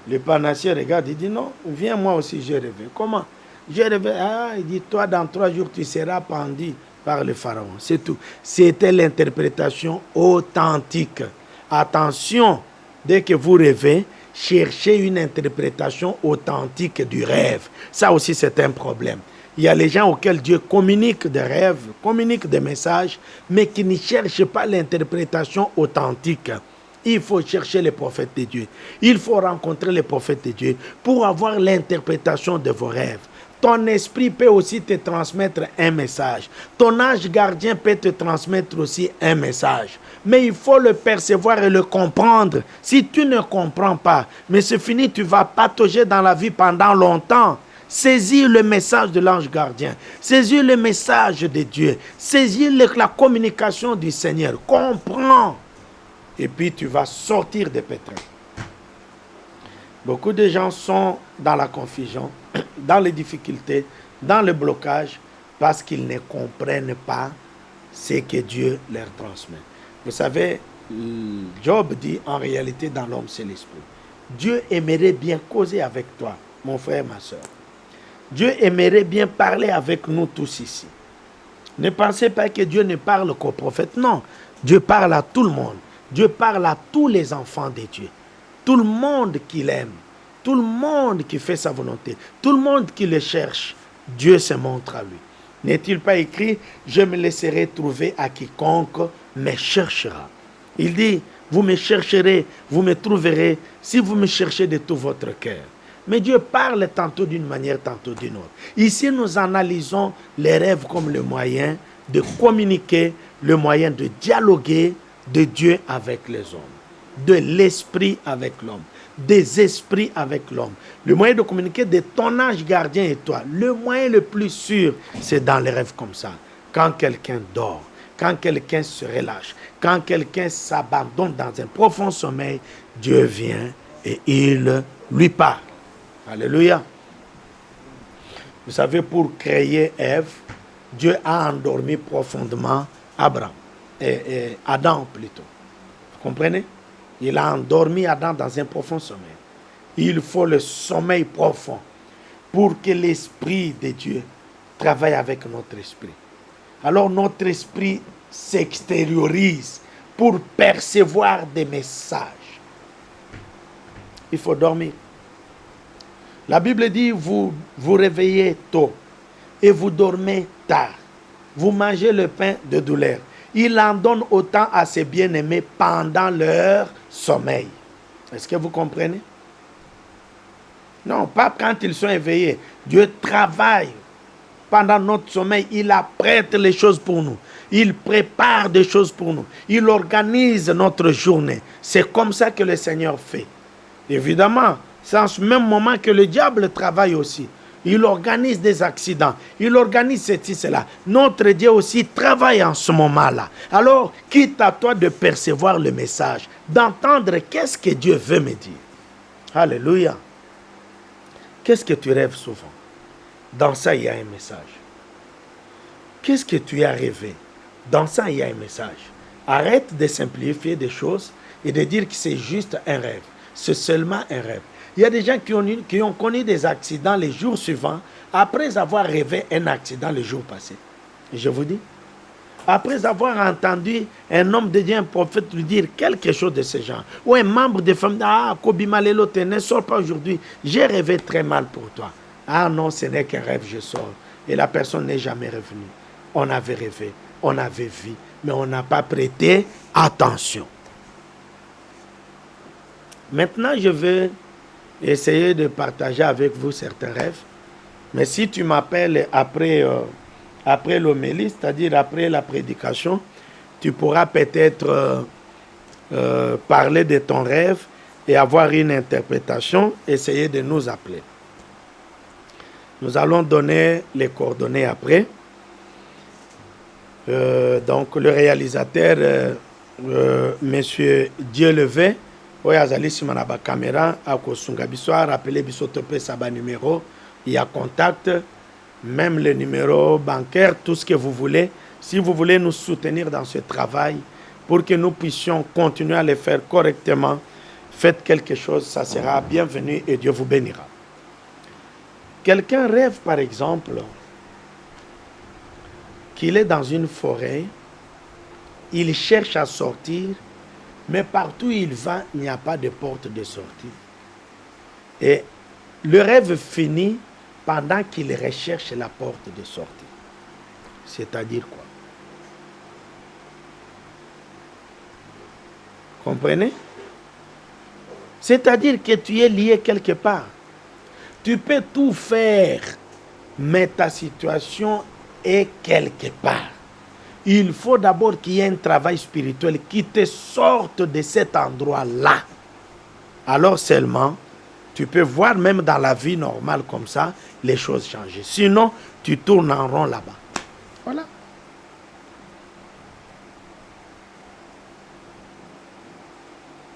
Le panassier regarde, il dit, non, viens moi aussi, j'ai rêvé. Comment? J'ai rêvé. Ah, il dit, toi, dans 3 jours, tu seras pendu par le Pharaon. C'est tout. C'était l'interprétation authentique. Attention, dès que vous rêvez, cherchez une interprétation authentique du rêve. Ça aussi, c'est un problème. Il y a les gens auxquels Dieu communique des rêves, communique des messages, mais qui ne cherchent pas l'interprétation authentique. Il faut chercher les prophètes de Dieu. Il faut rencontrer les prophètes de Dieu pour avoir l'interprétation de vos rêves. Ton esprit peut aussi te transmettre un message. Ton ange gardien peut te transmettre aussi un message. Mais il faut le percevoir et le comprendre. Si tu ne comprends pas, mais c'est fini, tu vas patauger dans la vie pendant longtemps. Saisis le message de l'ange gardien. Saisis le message de Dieu. Saisis la communication du Seigneur. Comprends. Et puis tu vas sortir des pétrins. Beaucoup de gens sont dans la confusion, dans les difficultés, dans le blocage, parce qu'ils ne comprennent pas ce que Dieu leur transmet. Vous savez, Job dit en réalité dans l'homme c'est l'esprit. Dieu aimerait bien causer avec toi, mon frère, ma soeur. Dieu aimerait bien parler avec nous tous ici. Ne pensez pas que Dieu ne parle qu'aux prophètes. Non, Dieu parle à tout le monde. Dieu parle à tous les enfants de Dieu. Tout le monde qui l'aime, tout le monde qui fait sa volonté, tout le monde qui le cherche, Dieu se montre à lui. N'est-il pas écrit, je me laisserai trouver à quiconque me cherchera. Il dit, vous me chercherez, vous me trouverez si vous me cherchez de tout votre cœur. Mais Dieu parle tantôt d'une manière, tantôt d'une autre. Ici, nous analysons les rêves comme le moyen de communiquer, le moyen de dialoguer de Dieu avec les hommes. De l'esprit avec l'homme, des esprits avec l'homme. Le moyen de communiquer de ton ange gardien et toi, le moyen le plus sûr, c'est dans les rêves comme ça. Quand quelqu'un dort, quand quelqu'un se relâche, quand quelqu'un s'abandonne dans un profond sommeil, Dieu vient et il lui parle. Alléluia. Vous savez, pour créer Ève, Dieu a endormi profondément Adam plutôt. Vous comprenez? Il a endormi Adam dans un profond sommeil. Il faut le sommeil profond pour que l'Esprit de Dieu travaille avec notre esprit. Alors notre esprit s'extériorise pour percevoir des messages. Il faut dormir. La Bible dit, vous vous réveillez tôt et vous dormez tard. Vous mangez le pain de douleur. Il en donne autant à ses bien-aimés pendant leur sommeil. Est-ce que vous comprenez? Non, pas quand ils sont éveillés. Dieu travaille pendant notre sommeil. Il apprête les choses pour nous. Il prépare des choses pour nous. Il organise notre journée. C'est comme ça que le Seigneur fait. Évidemment, c'est en ce même moment que le diable travaille aussi. Il organise des accidents. Il organise ceci, cela. Notre Dieu aussi travaille en ce moment-là. Alors, quitte à toi de percevoir le message, d'entendre qu'est-ce que Dieu veut me dire. Alléluia. Qu'est-ce que tu rêves souvent? Dans ça, il y a un message. Qu'est-ce que tu as rêvé? Dans ça, il y a un message. Arrête de simplifier des choses et de dire que c'est juste un rêve. C'est seulement un rêve. Il y a des gens qui ont connu des accidents les jours suivants après avoir rêvé un accident le jour passé. Et je vous dis, après avoir entendu un homme de Dieu, un prophète lui dire quelque chose de ce genre, ou un membre de famille, ah, Kobi Malelo, ne sors pas aujourd'hui, j'ai rêvé très mal pour toi. Ah non, ce n'est qu'un rêve, je sors. Et la personne n'est jamais revenue. On avait rêvé, on avait vu, mais on n'a pas prêté attention. Maintenant, je vais essayer de partager avec vous certains rêves. Mais si tu m'appelles après l'homélie, c'est-à-dire après la prédication, tu pourras peut-être parler de ton rêve et avoir une interprétation, essayer de nous appeler. Nous allons donner les coordonnées après. Donc le réalisateur, Monsieur Dieulevé, oyo azali sima na ba caméra akosunga biso rappeler biso tope saba numéro, il y a contact, même le numéro bancaire, tout ce que vous voulez. Si vous voulez nous soutenir dans ce travail pour que nous puissions continuer à le faire correctement, faites quelque chose, ça sera bienvenu et Dieu vous bénira. Quelqu'un rêve par exemple qu'il est dans une forêt, il cherche à sortir, mais partout où il va, il n'y a pas de porte de sortie. Et le rêve finit pendant qu'il recherche la porte de sortie. C'est-à-dire quoi? Comprenez? C'est-à-dire que tu es lié quelque part. Tu peux tout faire, mais ta situation est quelque part. Il faut d'abord qu'il y ait un travail spirituel qui te sorte de cet endroit-là. Alors seulement, tu peux voir même dans la vie normale comme ça, les choses changer. Sinon, tu tournes en rond là-bas. Voilà.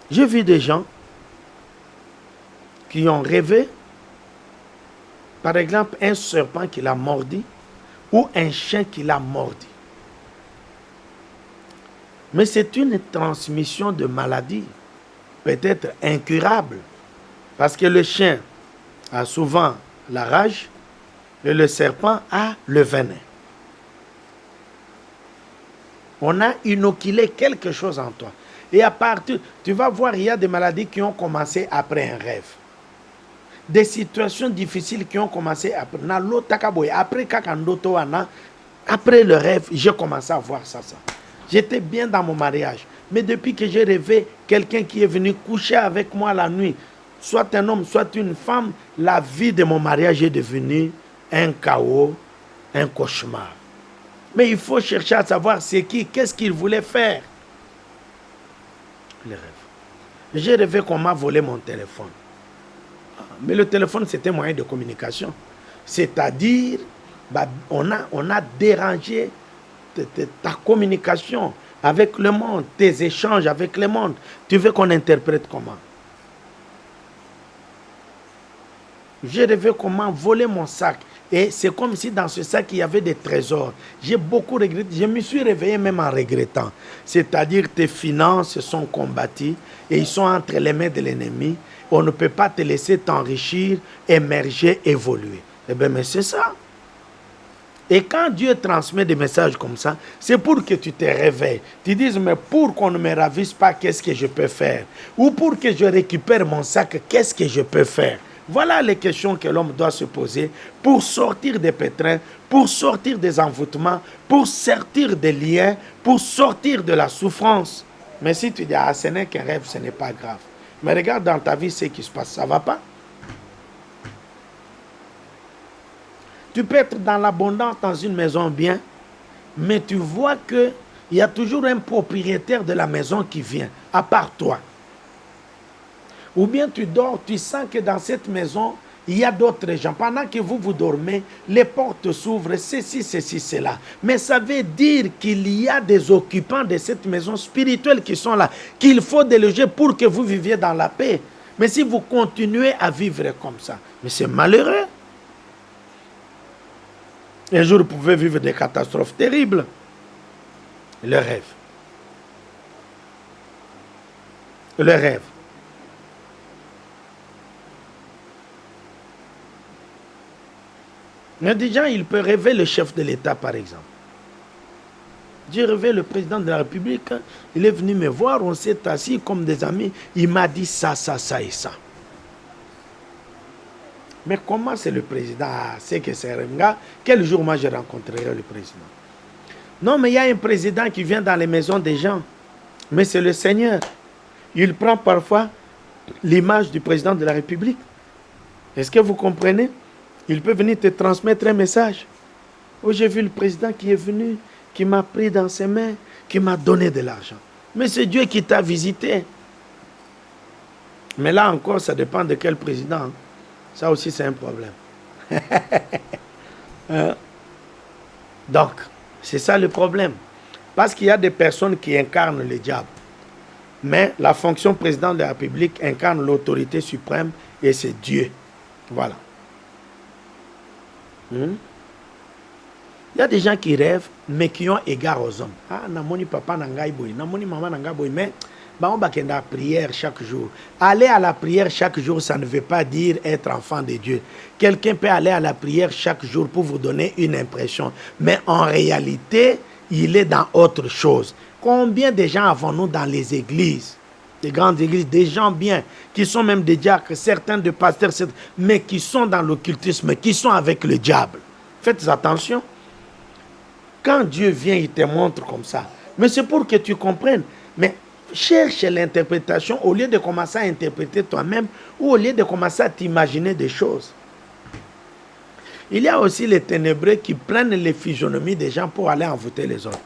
J'ai vu des gens qui ont rêvé, par exemple, un serpent qui l'a mordu ou un chien qui l'a mordu. Mais c'est une transmission de maladie, peut-être incurable, parce que le chien a souvent la rage et le serpent a le venin. On a inoculé quelque chose en toi. Et à partir, tu vas voir, il y a des maladies qui ont commencé après un rêve. Des situations difficiles qui ont commencé après. Après le rêve, j'ai commencé à voir ça. J'étais bien dans mon mariage. Mais depuis que j'ai rêvé, quelqu'un qui est venu coucher avec moi la nuit, soit un homme, soit une femme, la vie de mon mariage est devenue un chaos, un cauchemar. Mais il faut chercher à savoir c'est qui, qu'est-ce qu'il voulait faire. Le rêve. J'ai rêvé qu'on m'a volé mon téléphone. Mais le téléphone, c'était un moyen de communication. C'est-à-dire, on a dérangé ta communication avec le monde, tes échanges avec le monde. Tu veux qu'on interprète comment? J'ai rêvé comment voler mon sac. Et c'est comme si dans ce sac, il y avait des trésors. J'ai beaucoup regretté. Je me suis réveillé même en regrettant. C'est-à-dire tes finances sont combattues et ils sont entre les mains de l'ennemi. On ne peut pas te laisser t'enrichir, émerger, évoluer. Eh bien, mais c'est ça. Et quand Dieu transmet des messages comme ça, c'est pour que tu te réveilles. Tu dises, mais pour qu'on ne me ravisse pas, qu'est-ce que je peux faire? Ou pour que je récupère mon sac, qu'est-ce que je peux faire? Voilà les questions que l'homme doit se poser pour sortir des pétrins, pour sortir des envoûtements, pour sortir des liens, pour sortir de la souffrance. Mais si tu dis, ah, ce n'est qu'un rêve, ce n'est pas grave. Mais regarde dans ta vie ce qui se passe, ça ne va pas? Tu peux être dans l'abondance, dans une maison bien, Mais tu vois qu'il y a toujours un propriétaire de la maison qui vient, à part toi. Ou bien tu dors, tu sens que dans cette maison, il y a d'autres gens. Pendant que vous dormez, les portes s'ouvrent, ceci, cela. Mais ça veut dire qu'il y a des occupants de cette maison spirituelle qui sont là, qu'il faut déloger pour que vous viviez dans la paix. Mais si vous continuez à vivre comme ça, mais c'est malheureux. Un jour, vous pouvez vivre des catastrophes terribles. Le rêve. Le rêve. Mais déjà, il peut rêver le chef de l'État, par exemple. J'ai rêvé le président de la République. Il est venu me voir, on s'est assis comme des amis. Il m'a dit ça, ça, ça et ça. Mais comment c'est le président? C'est que c'est un gars. Quel jour moi je rencontrerai le président? Non, mais il y a un président qui vient dans les maisons des gens. Mais c'est le Seigneur. Il prend parfois l'image du président de la République. Est-ce que vous comprenez? Il peut venir te transmettre un message. Oh, j'ai vu le président qui est venu, qui m'a pris dans ses mains, qui m'a donné de l'argent. Mais c'est Dieu qui t'a visité. Mais là encore, ça dépend de quel président. Ça aussi, c'est un problème. Donc, c'est ça le problème. Parce qu'il y a des personnes qui incarnent le diable. Mais la fonction président de la République incarne l'autorité suprême et c'est Dieu. Voilà. Il y a des gens qui rêvent, mais qui ont égard aux hommes. Ah, namoni papa nangai boy, namoni maman nangai boy, mais on va à la prière chaque jour. Aller à la prière chaque jour, ça ne veut pas dire être enfant de Dieu. Quelqu'un peut aller à la prière chaque jour pour vous donner une impression, mais en réalité, il est dans autre chose. Combien de gens avons-nous dans les églises, les grandes églises, des gens bien, qui sont même des diacres, certains de pasteurs, mais qui sont dans l'occultisme, qui sont avec le diable. Faites attention. Quand Dieu vient, il te montre comme ça. Mais c'est pour que tu comprennes. Mais cherche l'interprétation au lieu de commencer à interpréter toi-même ou au lieu de commencer à t'imaginer des choses. Il y a aussi les ténébreux qui prennent les physionomies des gens pour aller envoûter les autres.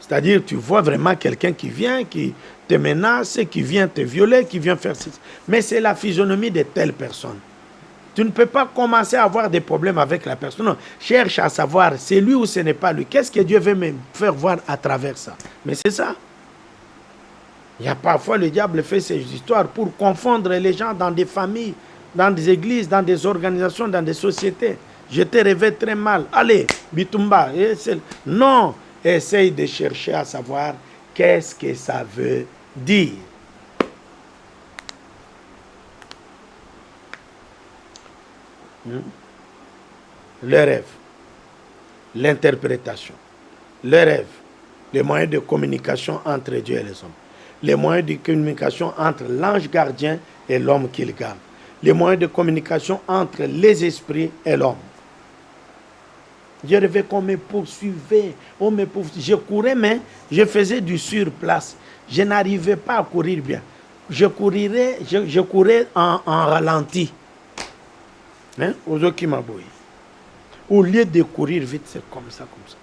C'est-à-dire, tu vois vraiment quelqu'un qui vient, qui te menace, qui vient te violer, qui vient faire ça. Mais c'est la physionomie de telle personne. Tu ne peux pas commencer à avoir des problèmes avec la personne. Non, cherche à savoir, c'est lui ou ce n'est pas lui. Qu'est-ce que Dieu veut me faire voir à travers ça? Mais c'est ça. Il y a parfois, le diable fait ces histoires pour confondre les gens dans des familles, dans des églises, dans des organisations, dans des sociétés. Je te rêvé très mal. Allez, Bitumba. Non, essaye de chercher à savoir qu'est-ce que ça veut dire. Le rêve, l'interprétation, le rêve, les moyens de communication entre Dieu et les hommes, les moyens de communication entre l'ange gardien et l'homme qu'il garde, les moyens de communication entre les esprits et l'homme. Je rêvais qu'on me poursuivait, je courais, mais je faisais du surplace. Je n'arrivais pas à courir bien. Je courais en ralenti. Hein? Au lieu de courir vite, c'est comme ça, comme ça.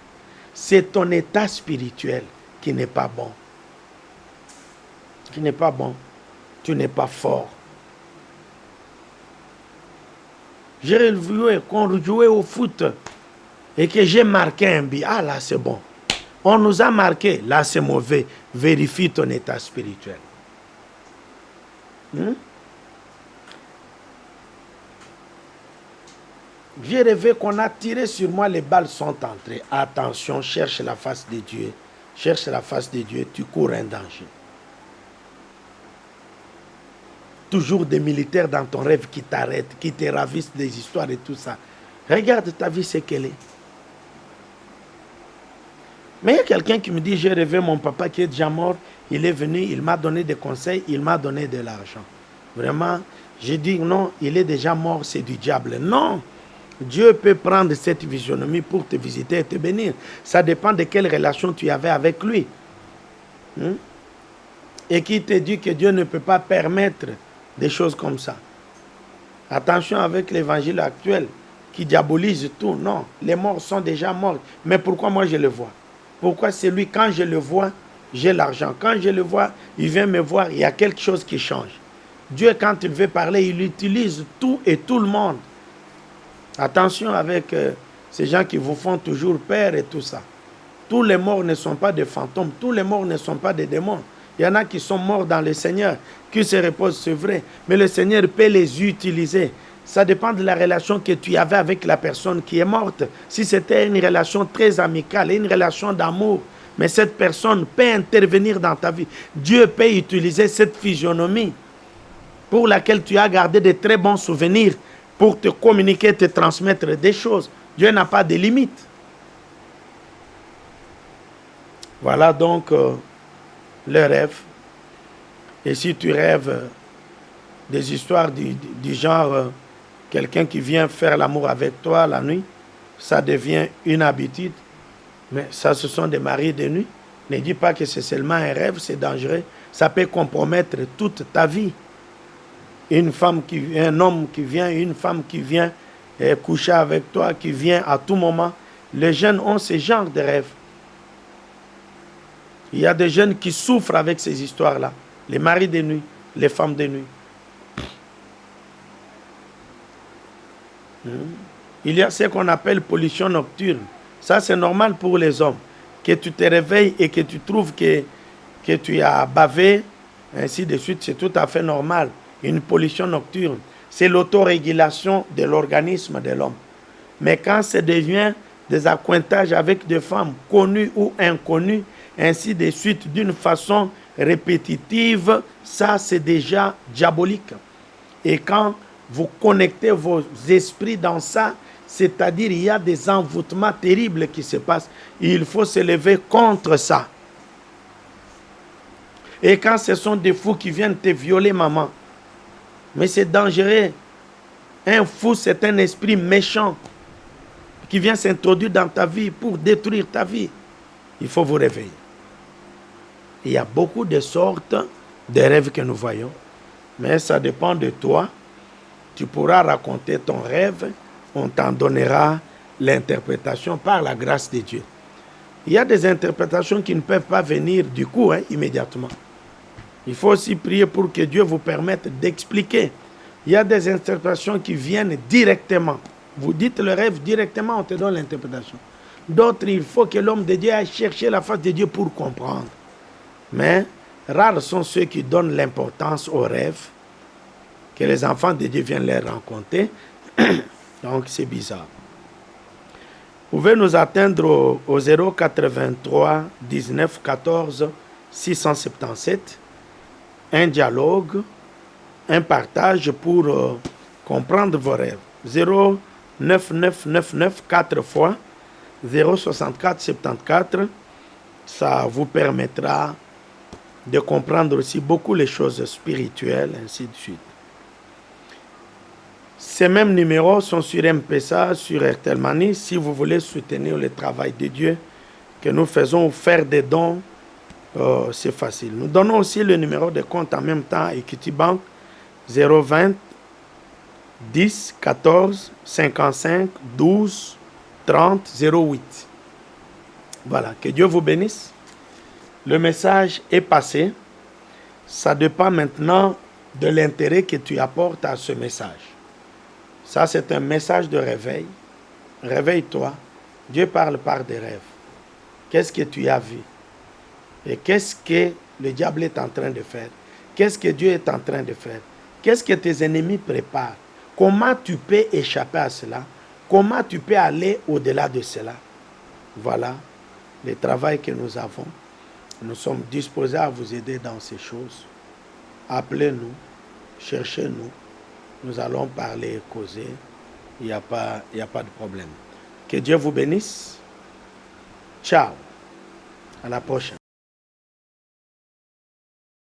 C'est ton état spirituel qui n'est pas bon. Qui n'est pas bon. Tu n'es pas fort. J'ai rêvé qu'on jouait au foot et que j'ai marqué un but. Ah là, c'est bon. On nous a marqué. Là, c'est mauvais. Vérifie ton état spirituel. J'ai rêvé qu'on a tiré sur moi, les balles sont entrées. Attention, cherche la face de Dieu. Cherche la face de Dieu, tu cours un danger. Toujours des militaires dans ton rêve qui t'arrêtent, qui te ravissent des histoires et tout ça. Regarde ta vie, c'est qu'elle est. Mais il y a quelqu'un qui me dit, j'ai rêvé mon papa qui est déjà mort, il est venu, il m'a donné des conseils, il m'a donné de l'argent. Vraiment, j'ai dit non, il est déjà mort, c'est du diable. Non, Dieu peut prendre cette physionomie pour te visiter et te bénir. Ça dépend de quelle relation tu avais avec lui. Et qui te dit que Dieu ne peut pas permettre des choses comme ça. Attention avec l'évangile actuel qui diabolise tout. Non, les morts sont déjà morts. Mais pourquoi moi je le vois? Pourquoi c'est lui, quand je le vois, j'ai l'argent. Quand je le vois, il vient me voir, il y a quelque chose qui change. Dieu, quand il veut parler, il utilise tout et tout le monde. Attention avec ces gens qui vous font toujours peur et tout ça. Tous les morts ne sont pas des fantômes, tous les morts ne sont pas des démons. Il y en a qui sont morts dans le Seigneur, qui se reposent, c'est vrai. Mais le Seigneur peut les utiliser. Ça dépend de la relation que tu avais avec la personne qui est morte. Si c'était une relation très amicale, une relation d'amour, mais cette personne peut intervenir dans ta vie. Dieu peut utiliser cette physionomie pour laquelle tu as gardé de très bons souvenirs pour te communiquer, te transmettre des choses. Dieu n'a pas de limites. Voilà donc le rêve. Et si tu rêves des histoires du genre quelqu'un qui vient faire l'amour avec toi la nuit, ça devient une habitude. Mais ça, ce sont des maris de nuit. Ne dis pas que c'est seulement un rêve, c'est dangereux. Ça peut compromettre toute ta vie. Une femme qui vient, un homme qui vient, une femme qui vient coucher avec toi, qui vient à tout moment. Les jeunes ont ce genre de rêves. Il y a des jeunes qui souffrent avec ces histoires-là. Les maris de nuit, les femmes de nuit. Il y a ce qu'on appelle pollution nocturne. Ça, c'est normal pour les hommes. Que tu te réveilles et que tu trouves que tu as bavé, ainsi de suite, c'est tout à fait normal. Une pollution nocturne, c'est l'autorégulation de l'organisme de l'homme. Mais quand ça devient des accointages avec des femmes connues ou inconnues, ainsi de suite, d'une façon répétitive, ça c'est déjà diabolique. Et quand vous connectez vos esprits dans ça, c'est-à-dire il y a des envoûtements terribles qui se passent, il faut se lever contre ça. Et quand ce sont des fous qui viennent te violer, maman, mais c'est dangereux. Un fou, c'est un esprit méchant qui vient s'introduire dans ta vie pour détruire ta vie. Il faut vous réveiller. Il y a beaucoup de sortes de rêves que nous voyons, mais ça dépend de toi. Tu pourras raconter ton rêve, on t'en donnera l'interprétation par la grâce de Dieu. Il y a des interprétations qui ne peuvent pas venir du coup, immédiatement. Il faut aussi prier pour que Dieu vous permette d'expliquer. Il y a des interprétations qui viennent directement. Vous dites le rêve directement, on te donne l'interprétation. D'autres, il faut que l'homme de Dieu aille chercher la face de Dieu pour comprendre. Mais rares sont ceux qui donnent l'importance aux rêves, que les enfants de Dieu viennent les rencontrer. Donc c'est bizarre. Vous pouvez nous atteindre au 083 19 14 677. Un dialogue, un partage pour comprendre vos rêves. 09999 4 fois 064 74. Ça vous permettra de comprendre aussi beaucoup les choses spirituelles, ainsi de suite. Ces mêmes numéros sont sur M-Pesa, sur Airtel Money. Si vous voulez soutenir le travail de Dieu que nous faisons, faire des dons, c'est facile. Nous donnons aussi le numéro de compte en même temps à Equity Bank 020 10 14 55 12 30 08. Voilà, que Dieu vous bénisse. Le message est passé. Ça dépend maintenant de l'intérêt que tu apportes à ce message. Ça, c'est un message de réveil. Réveille-toi. Dieu parle par des rêves. Qu'est-ce que tu as vu? Et qu'est-ce que le diable est en train de faire? Qu'est-ce que Dieu est en train de faire? Qu'est-ce que tes ennemis préparent? Comment tu peux échapper à cela? Comment tu peux aller au-delà de cela? Voilà le travail que nous avons. Nous sommes disposés à vous aider dans ces choses. Appelez-nous, cherchez-nous. Nous allons parler et causer. Il n'y a pas de problème. Que Dieu vous bénisse. Ciao. À la prochaine.